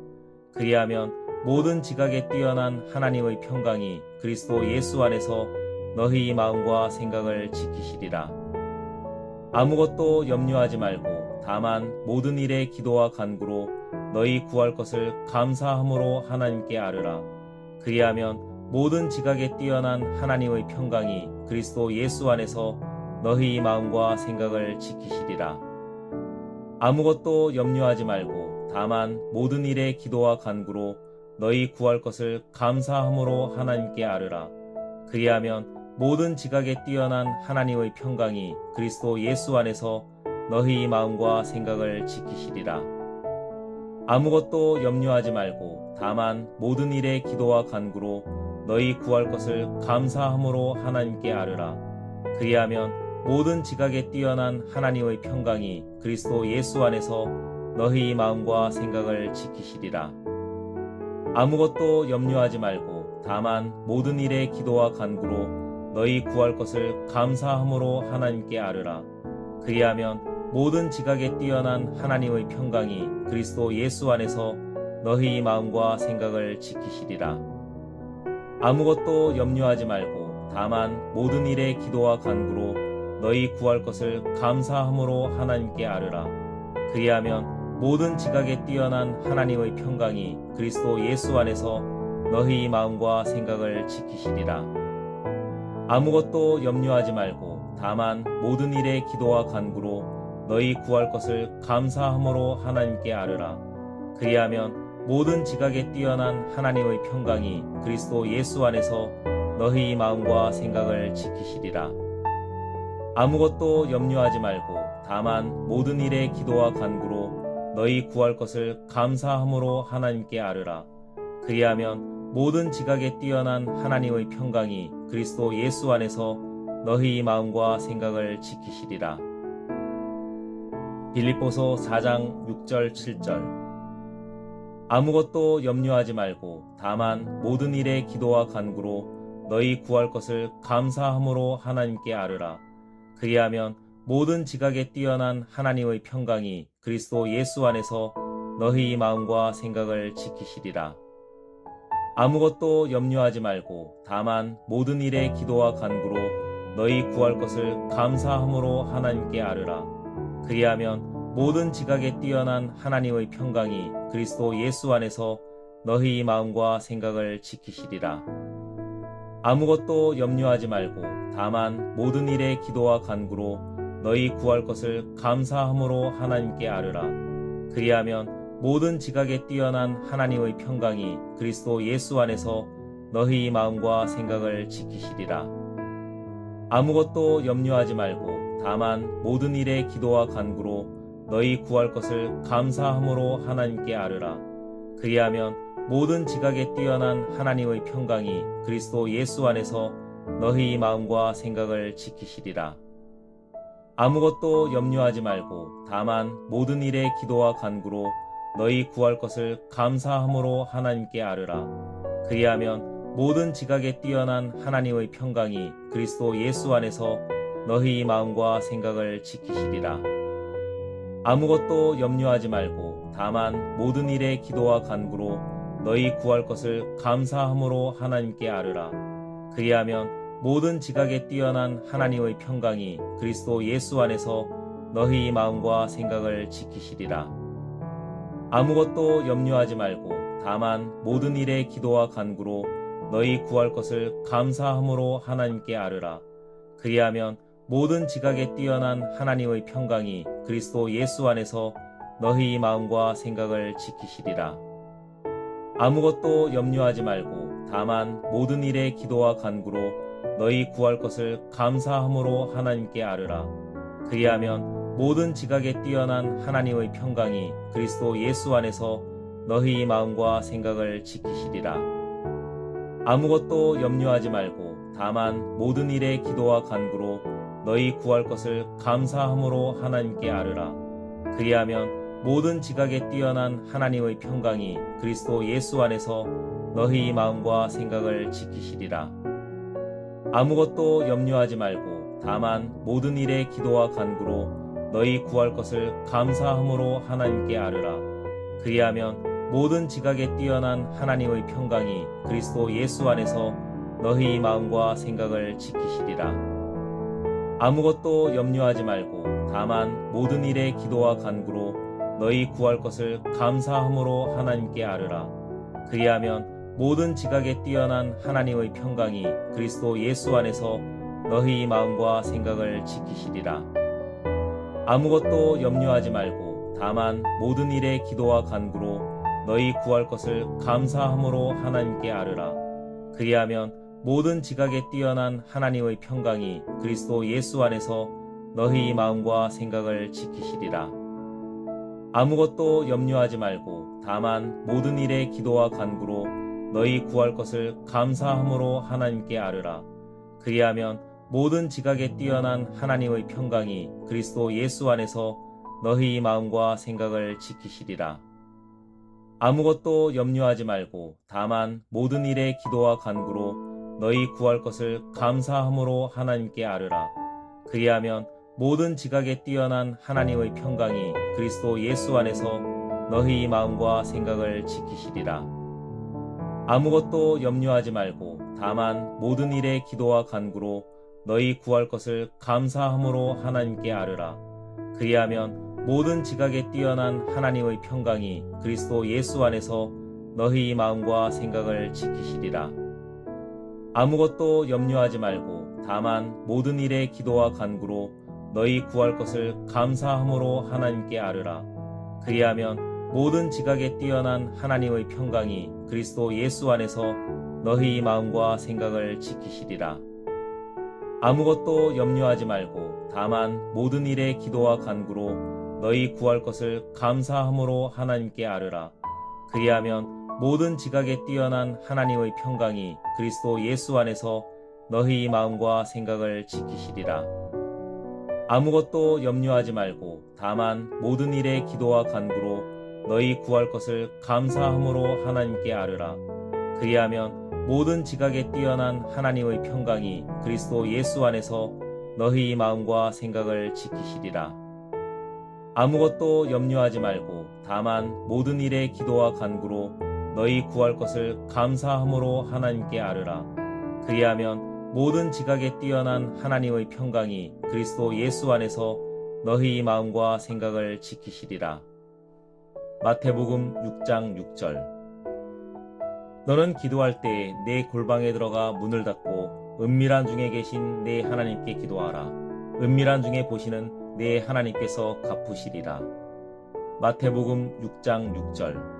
그리하면 모든 지각에 뛰어난 하나님의 평강이 그리스도 예수 안에서 너희 마음과 생각을 지키시리라. 아무것도 염려하지 말고 다만 모든 일에 기도와 간구로 너희 구할 것을 감사함으로 하나님께 아뢰라. 그리하면 모든 지각에 뛰어난 하나님의 평강이 그리스도 예수 안에서 너희 마음과 생각을 지키시리라. 아무것도 염려하지 말고 다만 모든 일에 기도와 간구로 너희 구할 것을 감사함으로 하나님께 아뢰라. 그리하면 모든 지각에 뛰어난 하나님의 평강이 그리스도 예수 안에서 너희 마음과 생각을 지키시리라. 아무것도 염려하지 말고 다만 모든 일에 기도와 간구로 너희 구할 것을 감사함으로 하나님께 아뢰라. 그리하면 모든 지각에 뛰어난 하나님의 평강이 그리스도 예수 안에서 너희 마음과 생각을 지키시리라. 아무것도 염려하지 말고 다만 모든 일에 기도와 간구로 너희 구할 것을 감사함으로 하나님께 아뢰라. 그리하면 모든 지각에 뛰어난 하나님의 평강이 그리스도 예수 안에서 너희 마음과 생각을 지키시리라. 아무것도 염려하지 말고 다만 모든 일에 기도와 간구로 너희 구할 것을 감사함으로 하나님께 아뢰라. 그리하면 모든 지각에 뛰어난 하나님의 평강이 그리스도 예수 안에서 너희 마음과 생각을 지키시리라. 아무것도 염려하지 말고 다만 모든 일에 기도와 간구로 너희 구할 것을 감사함으로 하나님께 아뢰라. 그리하면 모든 지각에 뛰어난 하나님의 평강이 그리스도 예수 안에서 너희 마음과 생각을 지키시리라. 아무것도 염려하지 말고 다만 모든 일에 기도와 간구로 너희 구할 것을 감사함으로 하나님께 아뢰라. 그리하면 모든 지각에 뛰어난 하나님의 평강이 그리스도 예수 안에서 너희 마음과 생각을 지키시리라. 빌립보서 4장 6절 7절. 아무것도 염려하지 말고 다만 모든 일에 기도와 간구로 너희 구할 것을 감사함으로 하나님께 아뢰라. 그리하면 모든 지각에 뛰어난 하나님의 평강이 그리스도 예수 안에서 너희 마음과 생각을 지키시리라. 아무것도 염려하지 말고 다만 모든 일에 기도와 간구로 너희 구할 것을 감사함으로 하나님께 아뢰라. 그리하면 모든 지각에 뛰어난 하나님의 평강이 그리스도 예수 안에서 너희 마음과 생각을 지키시리라. 아무것도 염려하지 말고 다만 모든 일에 기도와 간구로 너희 구할 것을 감사함으로 하나님께 아뢰라. 그리하면 모든 지각에 뛰어난 하나님의 평강이 그리스도 예수 안에서 너희 마음과 생각을 지키시리라. 아무것도 염려하지 말고 다만 모든 일에 기도와 간구로 너희 구할 것을 감사함으로 하나님께 아뢰라. 그리하면 모든 지각에 뛰어난 하나님의 평강이 그리스도 예수 안에서 너희 마음과 생각을 지키시리라. 아무것도 염려하지 말고 다만 모든 일에 기도와 간구로 너희 구할 것을 감사함으로 하나님께 아뢰라. 그리하면 모든 지각에 뛰어난 하나님의 평강이 그리스도 예수 안에서 너희 마음과 생각을 지키시리라. 아무것도 염려하지 말고 다만 모든 일에 기도와 간구로 너희 구할 것을 감사함으로 하나님께 아뢰라. 그리하면 모든 지각에 뛰어난 하나님의 평강이 그리스도 예수 안에서 너희 마음과 생각을 지키시리라. 아무것도 염려하지 말고 다만 모든 일에 기도와 간구로 너희 구할 것을 감사함으로 하나님께 아뢰라. 그리하면 모든 지각에 뛰어난 하나님의 평강이 그리스도 예수 안에서 너희 마음과 생각을 지키시리라. 아무것도 염려하지 말고 다만 모든 일에 기도와 간구로 너희 구할 것을 감사함으로 하나님께 아뢰라. 그리하면 모든 지각에 뛰어난 하나님의 평강이 그리스도 예수 안에서 너희 마음과 생각을 지키시리라. 아무것도 염려하지 말고 다만 모든 일에 기도와 간구로 너희 구할 것을 감사함으로 하나님께 아뢰라. 그리하면 모든 지각에 뛰어난 하나님의 평강이 그리스도 예수 안에서 너희 마음과 생각을 지키시리라. 아무것도 염려하지 말고 다만 모든 일에 기도와 간구로 너희 구할 것을 감사함으로 하나님께 아뢰라. 그리하면 모든 지각에 뛰어난 하나님의 평강이 그리스도 예수 안에서 너희 마음과 생각을 지키시리라. 아무것도 염려하지 말고 다만 모든 일에 기도와 간구로 너희 구할 것을 감사함으로 하나님께 아뢰라. 그리하면 모든 지각에 뛰어난 하나님의 평강이 그리스도 예수 안에서 너희 마음과 생각을 지키시리라. 아무것도 염려하지 말고 다만 모든 일에 기도와 간구로 너희 구할 것을 감사함으로 하나님께 아뢰라. 그리하면 모든 지각에 뛰어난 하나님의 평강이 그리스도 예수 안에서 너희 마음과 생각을 지키시리라. 아무것도 염려하지 말고 다만 모든 일에 기도와 간구로 너희 구할 것을 감사함으로 하나님께 아뢰라. 그리하면 모든 지각에 뛰어난 하나님의 평강이 그리스도 예수 안에서 너희 마음과 생각을 지키시리라. 아무것도 염려하지 말고 다만 모든 일에 기도와 간구로 너희 구할 것을 감사함으로 하나님께 아뢰라. 그리하면 모든 지각에 뛰어난 하나님의 평강이 그리스도 예수 안에서 너희 마음과 생각을 지키시리라. 아무것도 염려하지 말고 다만 모든 일에 기도와 간구로 너희 구할 것을 감사함으로 하나님께 아뢰라. 그리하면 모든 지각에 뛰어난 하나님의 평강이 그리스도 예수 안에서 너희 마음과 생각을 지키시리라. 아무것도 염려하지 말고 다만 모든 일에 기도와 간구로 너희 구할 것을 감사함으로 하나님께 아뢰라. 그리하면 모든 지각에 뛰어난 하나님의 평강이 그리스도 예수 안에서 너희 마음과 생각을 지키시리라. 아무것도 염려하지 말고 다만 모든 일에 기도와 간구로 너희 구할 것을 감사함으로 하나님께 아뢰라. 그리하면 모든 지각에 뛰어난 하나님의 평강이 그리스도 예수 안에서 너희 마음과 생각을 지키시리라. 아무것도 염려하지 말고 다만 모든 일에 기도와 간구로 너희 구할 것을 감사함으로 하나님께 아뢰라. 그리하면 모든 지각에 뛰어난 하나님의 평강이 그리스도 예수 안에서 너희 마음과 생각을 지키시리라. 아무것도 염려하지 말고 다만 모든 일에 기도와 간구로 너희 구할 것을 감사함으로 하나님께 아뢰라. 그리하면 모든 지각에 뛰어난 하나님의 평강이 그리스도 예수 안에서 너희 마음과 생각을 지키시리라. 마태복음 6장 6절. 너는 기도할 때 내 골방에 들어가 문을 닫고 은밀한 중에 계신 내 하나님께 기도하라. 은밀한 중에 보시는 내 하나님께서 갚으시리라. 마태복음 6장 6절.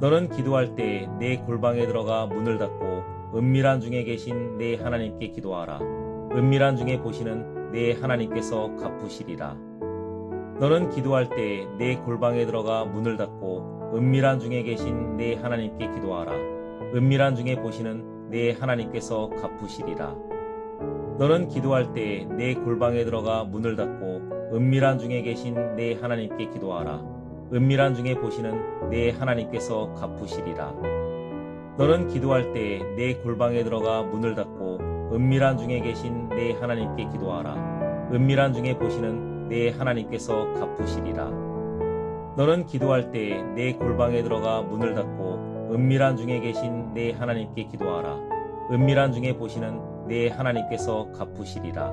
너는 기도할 때 내 골방에 들어가 문을 닫고 은밀한 중에 계신 내 하나님께 기도하라. 은밀한 중에 보시는 내 하나님께서 갚으시리라. 너는 기도할 때 내 골방에 들어가 문을 닫고 은밀한 중에 계신 내 하나님께 기도하라. 은밀한 중에 보시는 내 하나님께서 갚으시리라. 너는 기도할 때 내 골방에 들어가 문을 닫고 은밀한 중에 계신 내 하나님께 기도하라. 은밀한 중에 보시는 내 하나님께서 갚으시리라. 너는 기도할 때 내 골방에 들어가 문을 닫고 은밀한 중에 계신 내 하나님께 기도하라. 은밀한 중에 보시는 내 하나님께서 갚으시리라. 너는 기도할 때 내 골방에 들어가 문을 닫고 은밀한 중에 계신 내 하나님께 기도하라. 은밀한 중에 보시는 내 하나님께서 갚으시리라.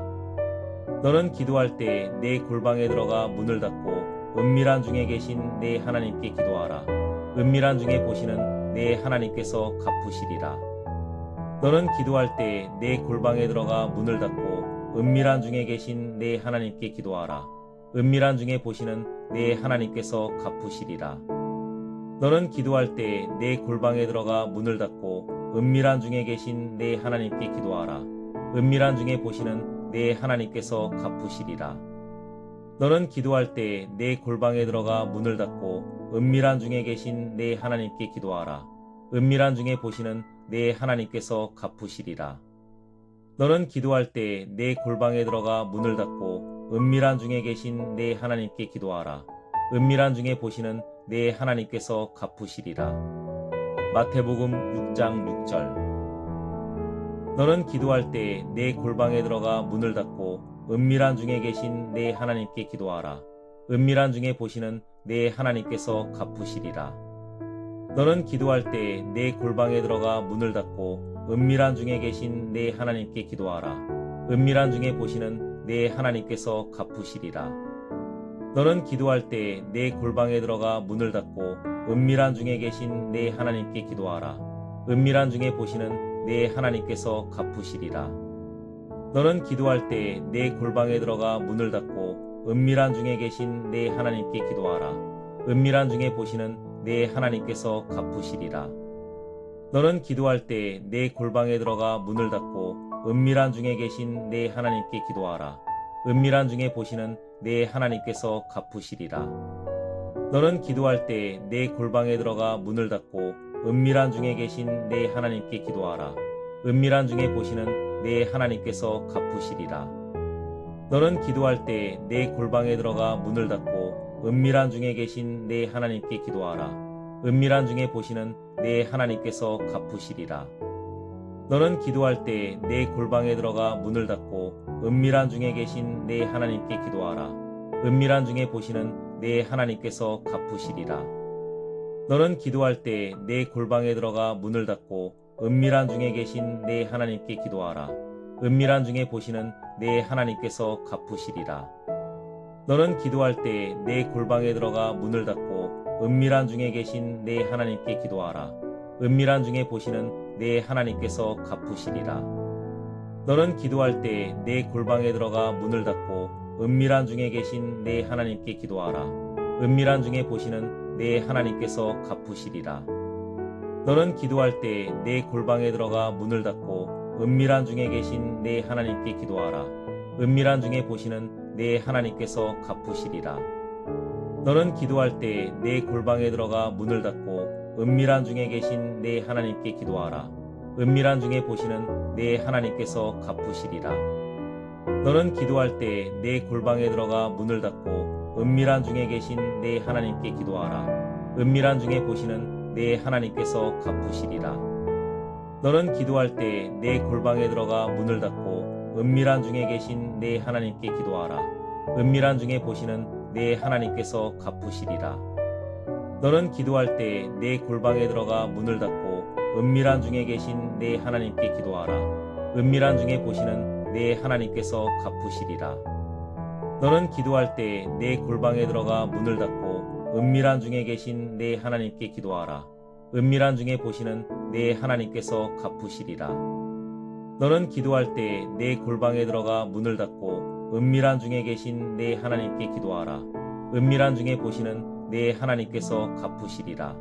너는 기도할 때 내 골방에 들어가 문을 닫고 은밀한 중에 계신 내 하나님께 기도하라. 은밀한 중에 보시는 내 하나님께서 갚으시리라. 너는 기도할 때 내 골방에 들어가 문을 닫고 은밀한 중에 계신 내 하나님께 기도하라. 은밀한 중에 보시는 내 하나님께서 갚으시리라. 너는 기도할 때 내 골방에 들어가 문을 닫고 은밀한 중에 계신 내 하나님께 기도하라. 은밀한 중에 보시는 내 하나님께서 갚으시리라. 너는 기도할 때 내 골방에 들어가 문을 닫고 은밀한 중에 계신 내 하나님께 기도하라. 은밀한 중에 보시는 내 하나님께서 갚으시리라. 너는 기도할 때 내 골방에 들어가 문을 닫고 은밀한 중에 계신 내 하나님께 기도하라. 은밀한 중에 보시는 내 하나님께서 갚으시리라. 마태복음 6장 6절. 너는 기도할 때 내 골방에 들어가 문을 닫고 은밀한 중에 계신 내 하나님께 기도하라. 은밀한 중에 보시는 내 하나님께서 갚으시리라. 너는 기도할 때 내 골방에 들어가 문을 닫고 은밀한 중에 계신 내 하나님께 기도하라. 은밀한 중에 보시는 내 하나님께서 갚으시리라. 너는 기도할 때 내 골방에 들어가 문을 닫고 은밀한 중에 계신 내 하나님께 기도하라. 은밀한 중에 보시는 내 하나님께서 갚으시리라. 너는 기도할 때 내 골방에 들어가 문을 닫고 은밀한 중에 계신 내 하나님께 기도하라. 은밀한 중에 보시는 내 하나님께서 갚으시리라. 너는 기도할 때 내 골방에 들어가 문을 닫고 은밀한 중에 계신 내 하나님께 기도하라. 은밀한 중에 보시는 내 하나님께서 갚으시리라. 너는 기도할 때 내 골방에 들어가 문을 닫고 은밀한 중에 계신 내 하나님께 기도하라. 은밀한 중에 보시는 내 하나님께서 갚으시리라. 너는 기도할 때 내 골방에 들어가 문을 닫고 은밀한 중에 계신 내 하나님께 기도하라. 은밀한 중에 보시는 내 하나님께서 갚으시리라. 너는 기도할 때 내 골방에 들어가 문을 닫고 은밀한 중에 계신 내 하나님께 기도하라. 은밀한 중에 보시는 내 하나님께서 갚으시리라. 너는 기도할 때 내 골방에 들어가 문을 닫고 은밀한 중에 계신 내 하나님께 기도하라. 은밀한 중에 보시는 내 하나님께서 갚으시리라. 너는 기도할 때 내 골방에 들어가 문을 닫고 은밀한 중에 계신 내 하나님께 기도하라. 은밀한 중에 보시는 내 하나님께서 갚으시리라. 너는 기도할 때 내 골방에 들어가 문을 닫고 은밀한 중에 계신 내 하나님께 기도하라. 은밀한 중에 보시는 내 하나님께서 갚으시리라. 너는 기도할 때 내 골방에 들어가 문을 닫고 은밀한 중에 계신 내 하나님께 기도하라. 은밀한 중에 보시는 내 하나님께서 갚으시리라. 너는 기도할 때 내 골방에 들어가 문을 닫고 은밀한 중에 계신 내 하나님께 기도하라. 은밀한 중에 보시는 내 하나님께서 갚으시리라. 너는 기도할 때 내 골방에 들어가 문을 닫고 은밀한 중에 계신 내 하나님께 기도하라. 은밀한 중에 보시는 내 하나님께서 갚으시리라. 너는 기도할 때 내 골방에 들어가 문을 닫고 은밀한 중에 계신 내 하나님께 기도하라. 은밀한 중에 보시는 내 하나님께서 갚으시리라. 너는 기도할 때 내 골방에 들어가 문을 닫고 은밀한 중에 계신 내 하나님께 기도하라. 은밀한 중에 보시는 내 하나님께서 갚으시리라. 너는 기도할 때 내 골방에 들어가 문을 닫고 은밀한 중에 계신 내 하나님께 기도하라. 은밀한 중에 보시는 내 하나님께서 갚으시리라. 너는 기도할 때 내 골방에 들어가 문을 닫고 은밀한 중에 계신 내 하나님께 기도하라. 은밀한 중에 보시는 내 하나님께서 갚으시리라.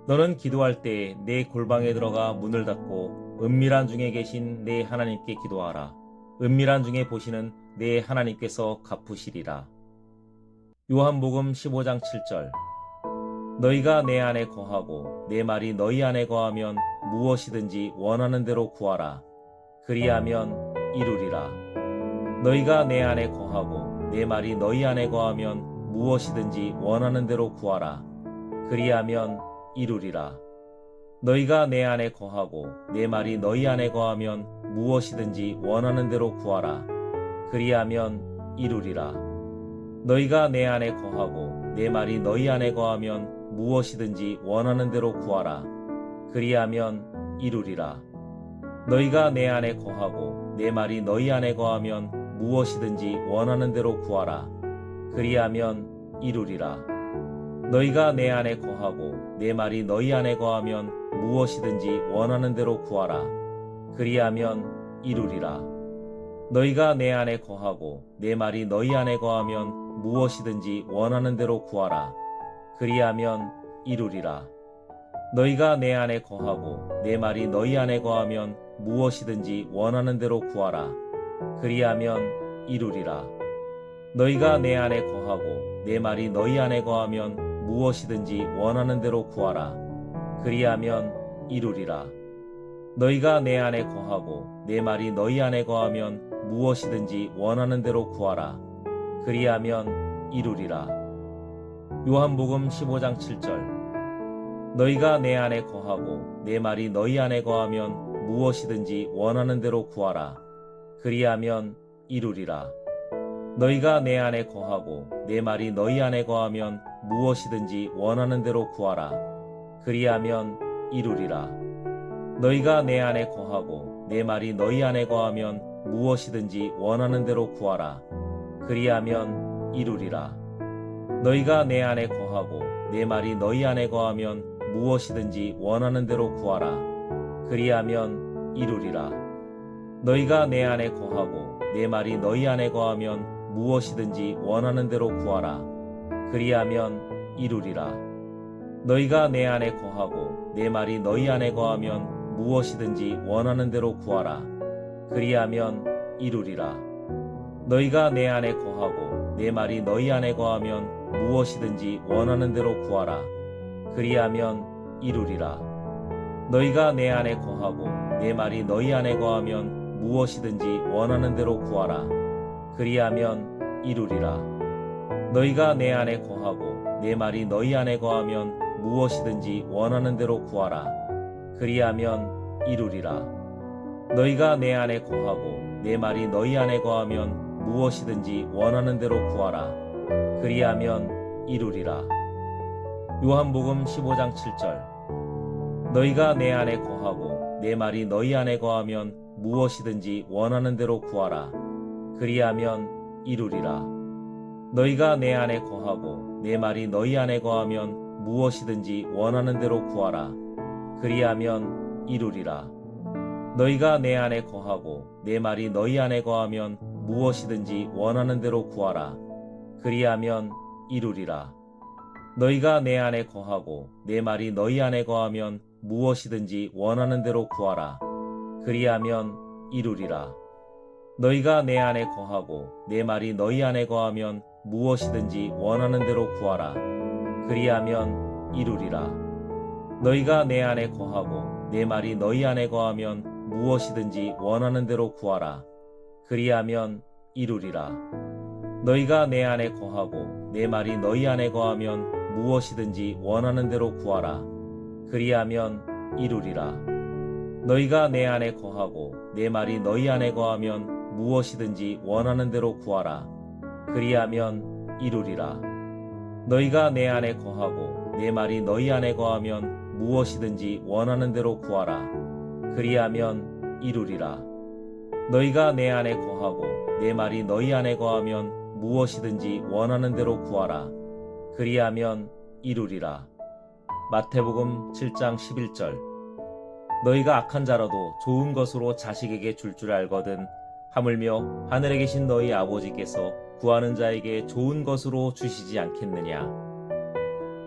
너는 기도할 때 내 골방에 들어가 문을 닫고 은밀한 중에 계신 내 하나님께 기도하라. 은밀한 중에 보시는 내 하나님께서 갚으시리라. 요한복음 15장 7절. 너희가 내 안에 거하고 내 말이 너희 안에 거하면 무엇이든지 원하는 대로 구하라. 그리하면 이루리라. 너희가 내 안에 거하고 내 말이 너희 안에 거하면 무엇이든지 원하는 대로 구하라. 그리하면 이루리라. 너희가 내 안에 거하고 내 말이 너희 안에 거하면 무엇이든지 원하는 대로 구하라. 그리하면 이루리라. 너희가 내 안에 거하고 내 말이 너희 안에 거하면 무엇이든지 원하는 대로 구하라. 그리하면 이루리라. 너희가 내 안에 거하고 내 말이 너희 안에 거하면 무엇이든지 원하는 대로 구하라. 그리하면 이루리라. 너희가 내 안에 거하고 내 말이 너희 안에 거하면 무엇이든지 원하는 대로 구하라. 그리하면 이루리라. 너희가 내 안에 거하고 내 말이 너희 안에 거하면 무엇이든지 원하는 대로 구하라. 그리하면 이루리라. 너희가 내 안에 거하고 내 말이 너희 안에 거하면 무엇이든지 원하는 대로 구하라. 그리하면 이루리라. 너희가 내 안에 거하고 내 말이 너희 안에 거하면 무엇이든지 원하는 대로 구하라. 그리하면 이루리라. 너희가 내 안에 거하고 내 말이 너희 안에 거하면 무엇이든지 원하는 대로 구하라. 그리하면 이루리라. 요한복음 15장 7절. 너희가 내 안에 거하고 내 말이 너희 안에 거하면 무엇이든지 원하는 대로 구하라. 그리하면 이루리라. 너희가 내 안에 거하고 내 말이 너희 안에 거하면 무엇이든지 원하는 대로 구하라. 그리하면 이루리라. 너희가 내 안에 거하고 내 말이 너희 안에 거하면 무엇이든지 원하는 대로 구하라. 그리하면 이루리라. 너희가 내 안에 거하고 내 말이 너희 안에 거하면 무엇이든지 원하는 대로 구하라. 그리하면 이루리라. 너희가 내 안에 거하고 내 말이 너희 안에 거하면 무엇이든지 원하는 대로 구하라. 그리하면 이루리라. 너희가 내 안에 거하고 내 말이 너희 안에 거하면 무엇이든지 원하는 대로 구하라. 그리하면 이루리라. 너희가 내 안에 거하고 내 말이 너희 안에 거하면 무엇이든지 원하는 대로 구하라. 그리하면 이루리라. 너희가 내 안에 거하고 내 말이 너희 안에 거하면 무엇이든지 원하는 대로 구하라. 그리하면 이루리라. 너희가 내 안에 거하고 내 말이 너희 안에 거하면 무엇이든지 원하는 대로 구하라. 그리하면 이루리라. 너희가 내 안에 거하고 내 말이 너희 안에 거하면 무엇이든지 원하는 대로 구하라. 그리하면 이루리라. 요한복음 15장 7절. 너희가 내 안에 거하고 내 말이 너희 안에 거하면 무엇이든지 원하는 대로 구하라. 그리하면 이루리라. 너희가 내 안에 거하고 내 말이 너희 안에 거하면 무엇이든지 원하는 대로 구하라. 그리하면 이루리라. 너희가 내 안에 거하고 내 말이 너희 안에 거하면 무엇이든지 원하는 대로 구하라. 그리하면 이루리라. 너희가 내 안에 거하고 내 말이 너희 안에 거하면 무엇이든지 원하는 대로 구하라. 그리하면 이루리라. 너희가 내 안에 거하고 내 말이 너희 안에 거하면 무엇이든지 원하는 대로 구하라. 그리하면 이루리라. 너희가 내 안에 거하고 내 말이 너희 안에 거하면 무엇이든지 원하는 대로 구하라. 그리하면 이루리라. 너희가 내 안에 거하고 내 말이 너희 안에 거하면 무엇이든지 원하는 대로 구하라. 그리하면 이루리라. 너희가 내 안에 거하고 내 말이 너희 안에 거하면 무엇이든지 원하는 대로 구하라. 그리하면 이루리라. 너희가 내 안에 거하고 내 말이 너희 안에 거하면 무엇이든지 원하는 대로 구하라. 그리하면 이루리라. 너희가 내 안에 거하고 내 말이 너희 안에 거하면 무엇이든지 원하는 대로 구하라. 그리하면 이루리라. 마태복음 7장 11절. 너희가 악한 자라도 좋은 것으로 자식에게 줄 줄 알거든 하물며 하늘에 계신 너희 아버지께서 구하는 자에게 좋은 것으로 주시지 않겠느냐.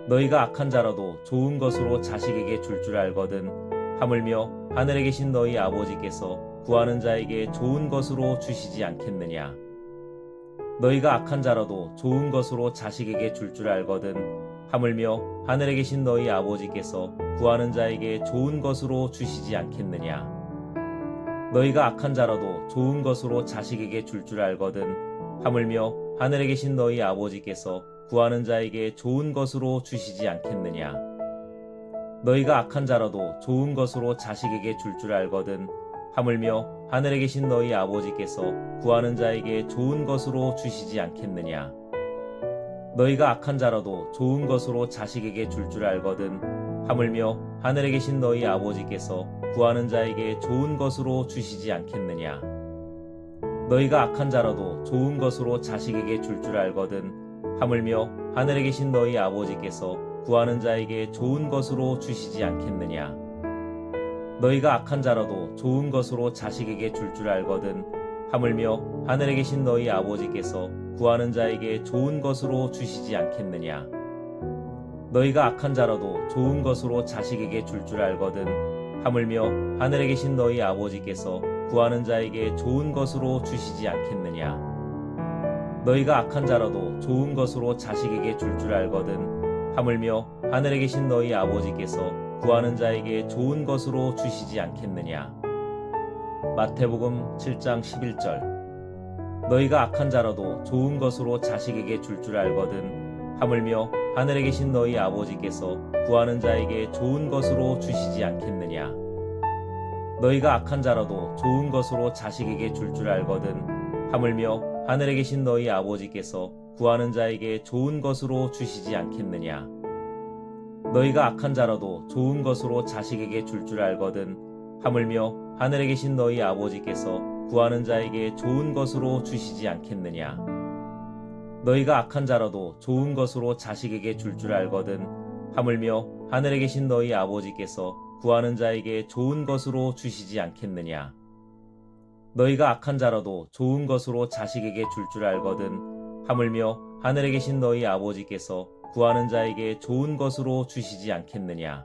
너희가 악한 자라도 좋은 것으로 자식에게 줄 줄 알거든 하물며 하늘에 계신 너희 아버지께서 구하는 자에게 좋은 것으로 주시지 않겠느냐. 너희가 악한 자라도 좋은 것으로 자식에게 줄 줄 알거든 하물며 하늘에 계신 너희 아버지께서 구하는 자에게 좋은 것으로 주시지 않겠느냐. 너희가 악한 자라도 좋은 것으로 자식에게 줄 줄 알거든 하물며 하늘에 계신 너희 아버지께서 구하는 자에게 좋은 것으로 주시지 않겠느냐. 너희가 악한 자라도 좋은 것으로 자식에게 줄 줄 알거든 하물며 하늘에 계신 너희 아버지께서 구하는 자에게 좋은 것으로 주시지 않겠느냐. 너희가 악한 자라도 좋은 것으로 자식에게 줄 줄 알거든 하물며 하늘에 계신 너희 아버지께서 구하는 자에게 좋은 것으로 주시지 않겠느냐. 너희가 악한 자라도 좋은 것으로 자식에게 줄 줄 알거든 하물며 하늘에 계신 너희 아버지께서 구하는 자에게 좋은 것으로 주시지 않겠느냐. 너희가 악한 자라도 좋은 것으로 자식에게 줄 줄 알거든 하물며 하늘에 계신 너희 아버지께서 구하는 자에게 좋은 것으로 주시지 않겠느냐. 너희가 악한 자라도 좋은 것으로 자식에게 줄 줄 알거든 하물며 하늘에 계신 너희 아버지께서 구하는 자에게 좋은 것으로 주시지 않겠느냐. 너희가 악한 자라도 좋은 것으로 자식에게 줄 줄 알거든 하물며 하늘에 계신 너희 아버지께서 구하는 자에게 좋은 것으로 주시지 않겠느냐. 마태복음 7장 11절. 너희가 악한 자라도 좋은 것으로 자식에게 줄 줄 알거든 하물며 하늘에 계신 너희 아버지께서 구하는 자에게 좋은 것으로 주시지 않겠느냐. 너희가 악한 자라도 좋은 것으로 자식에게 줄 줄 알거든 하물며 하늘에 계신 너희 아버지께서 구하는 자에게 좋은 것으로 주시지 않겠느냐. 너희가 악한 자라도 좋은 것으로 자식에게 줄 줄 알거든 하물며 하늘에 계신 너희 아버지께서 구하는 자에게 좋은 것으로 주시지 않겠느냐. 너희가 악한 자라도 좋은 것으로 자식에게 줄 줄 알거든 하물며 하늘에 계신 너희 아버지께서 구하는 자에게 좋은 것으로 주시지 않겠느냐. 너희가 악한 자라도 좋은 것으로 자식에게 줄 줄 알거든 하물며 하늘에 계신 너희 아버지께서 구하는 자에게 좋은 것으로 주시지 않겠느냐.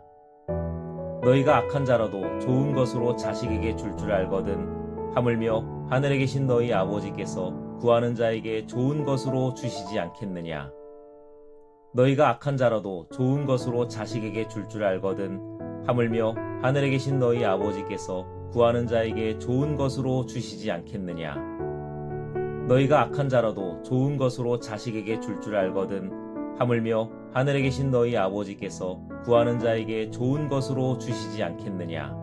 너희가 악한 자라도 좋은 것으로 자식에게 줄 줄 알거든 하물며 하늘에 계신 너희 아버지께서 구하는 자에게 좋은 것으로 주시지 않겠느냐. 너희가 악한 자라도 좋은 것으로 자식에게 줄 줄 알거든 하물며 하늘에 계신 너희 아버지께서 구하는 자에게 좋은 것으로 주시지 않겠느냐. 너희가 악한 자라도 좋은 것으로 자식에게 줄 줄 알거든 하물며 하늘에 계신 너희 아버지께서 구하는 자에게 좋은 것으로 주시지 않겠느냐.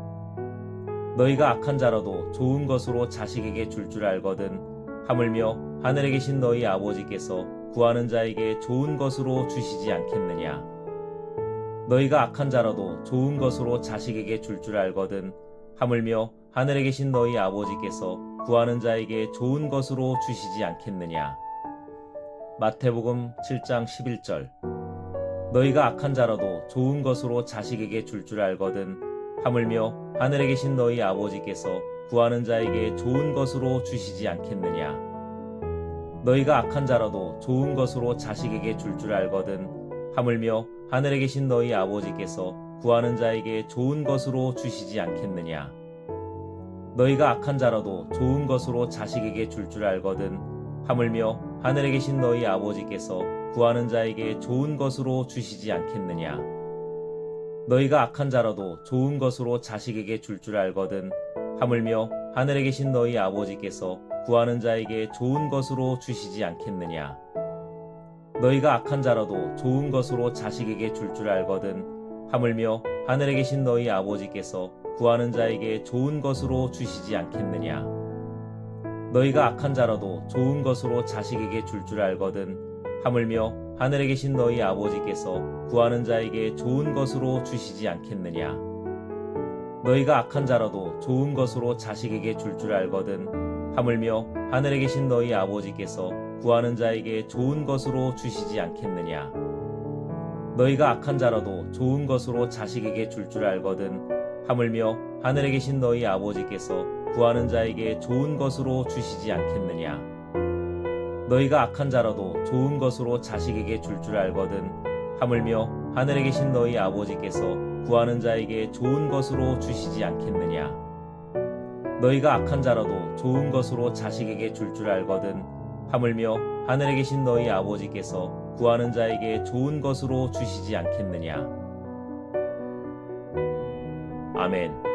너희가 악한 자라도 좋은 것으로 자식에게 줄 줄 알거든 하물며 하늘에 계신 너희 아버지께서 구하는 자에게 좋은 것으로 주시지 않겠느냐. 너희가 악한 자라도 좋은 것으로 자식에게 줄 줄 알거든 하물며 하늘에 계신 너희 아버지께서 구하는 자에게 좋은 것으로 주시지 않겠느냐. 마태복음 7장 11절. 너희가 악한 자라도 좋은 것으로 자식에게 줄 줄 알거든 하물며 하늘에 계신 너희 아버지께서 구하는 자에게 좋은 것으로 주시지 않겠느냐. 너희가 악한 자라도 좋은 것으로 자식에게 줄 줄 알거든 하물며 하늘에 계신 너희 아버지께서 구하는 자에게 좋은 것으로 주시지 않겠느냐. 너희가 악한 자라도 좋은 것으로 자식에게 줄 줄 알거든 하물며 하늘에 계신 너희 아버지께서 구하는 자에게 좋은 것으로 주시지 않겠느냐. 너희가 악한 자라도 좋은 것으로 자식에게 줄 줄 알거든 하물며 하늘에 계신 너희 아버지께서 구하는 자에게 좋은 것으로 주시지 않겠느냐. 너희가 악한 자라도 좋은 것으로 자식에게 줄 줄 알거든 하물며 하늘에 계신 너희 아버지께서 구하는 자에게 좋은 것으로 주시지 않겠느냐. 너희가 악한 자라도 좋은 것으로 자식에게 줄 줄 알거든 하물며 하늘에 계신 너희 아버지께서 구하는 자에게 좋은 것으로 주시지 않겠느냐. 너희가 악한 자라도 좋은 것으로 자식에게 줄 줄 알거든 하물며 하늘에 계신 너희 아버지께서 구하는 자에게 좋은 것으로 주시지 않겠느냐. 너희가 악한 자라도 좋은 것으로 자식에게 줄 줄 알거든 하물며 하늘에 계신 너희 아버지께서 구하는 자에게 좋은 것으로 주시지 않겠느냐. 너희가 악한 자라도 좋은 것으로 자식에게 줄 줄 알거든 하물며 하늘에 계신 너희 아버지께서 구하는 자에게 좋은 것으로 주시지 않겠느냐. 너희가 악한 자라도 좋은 것으로 자식에게 줄 줄 알거든 하물며 하늘에 계신 너희 아버지께서 구하는 자에게 좋은 것으로 주시지 않겠느냐. 아멘.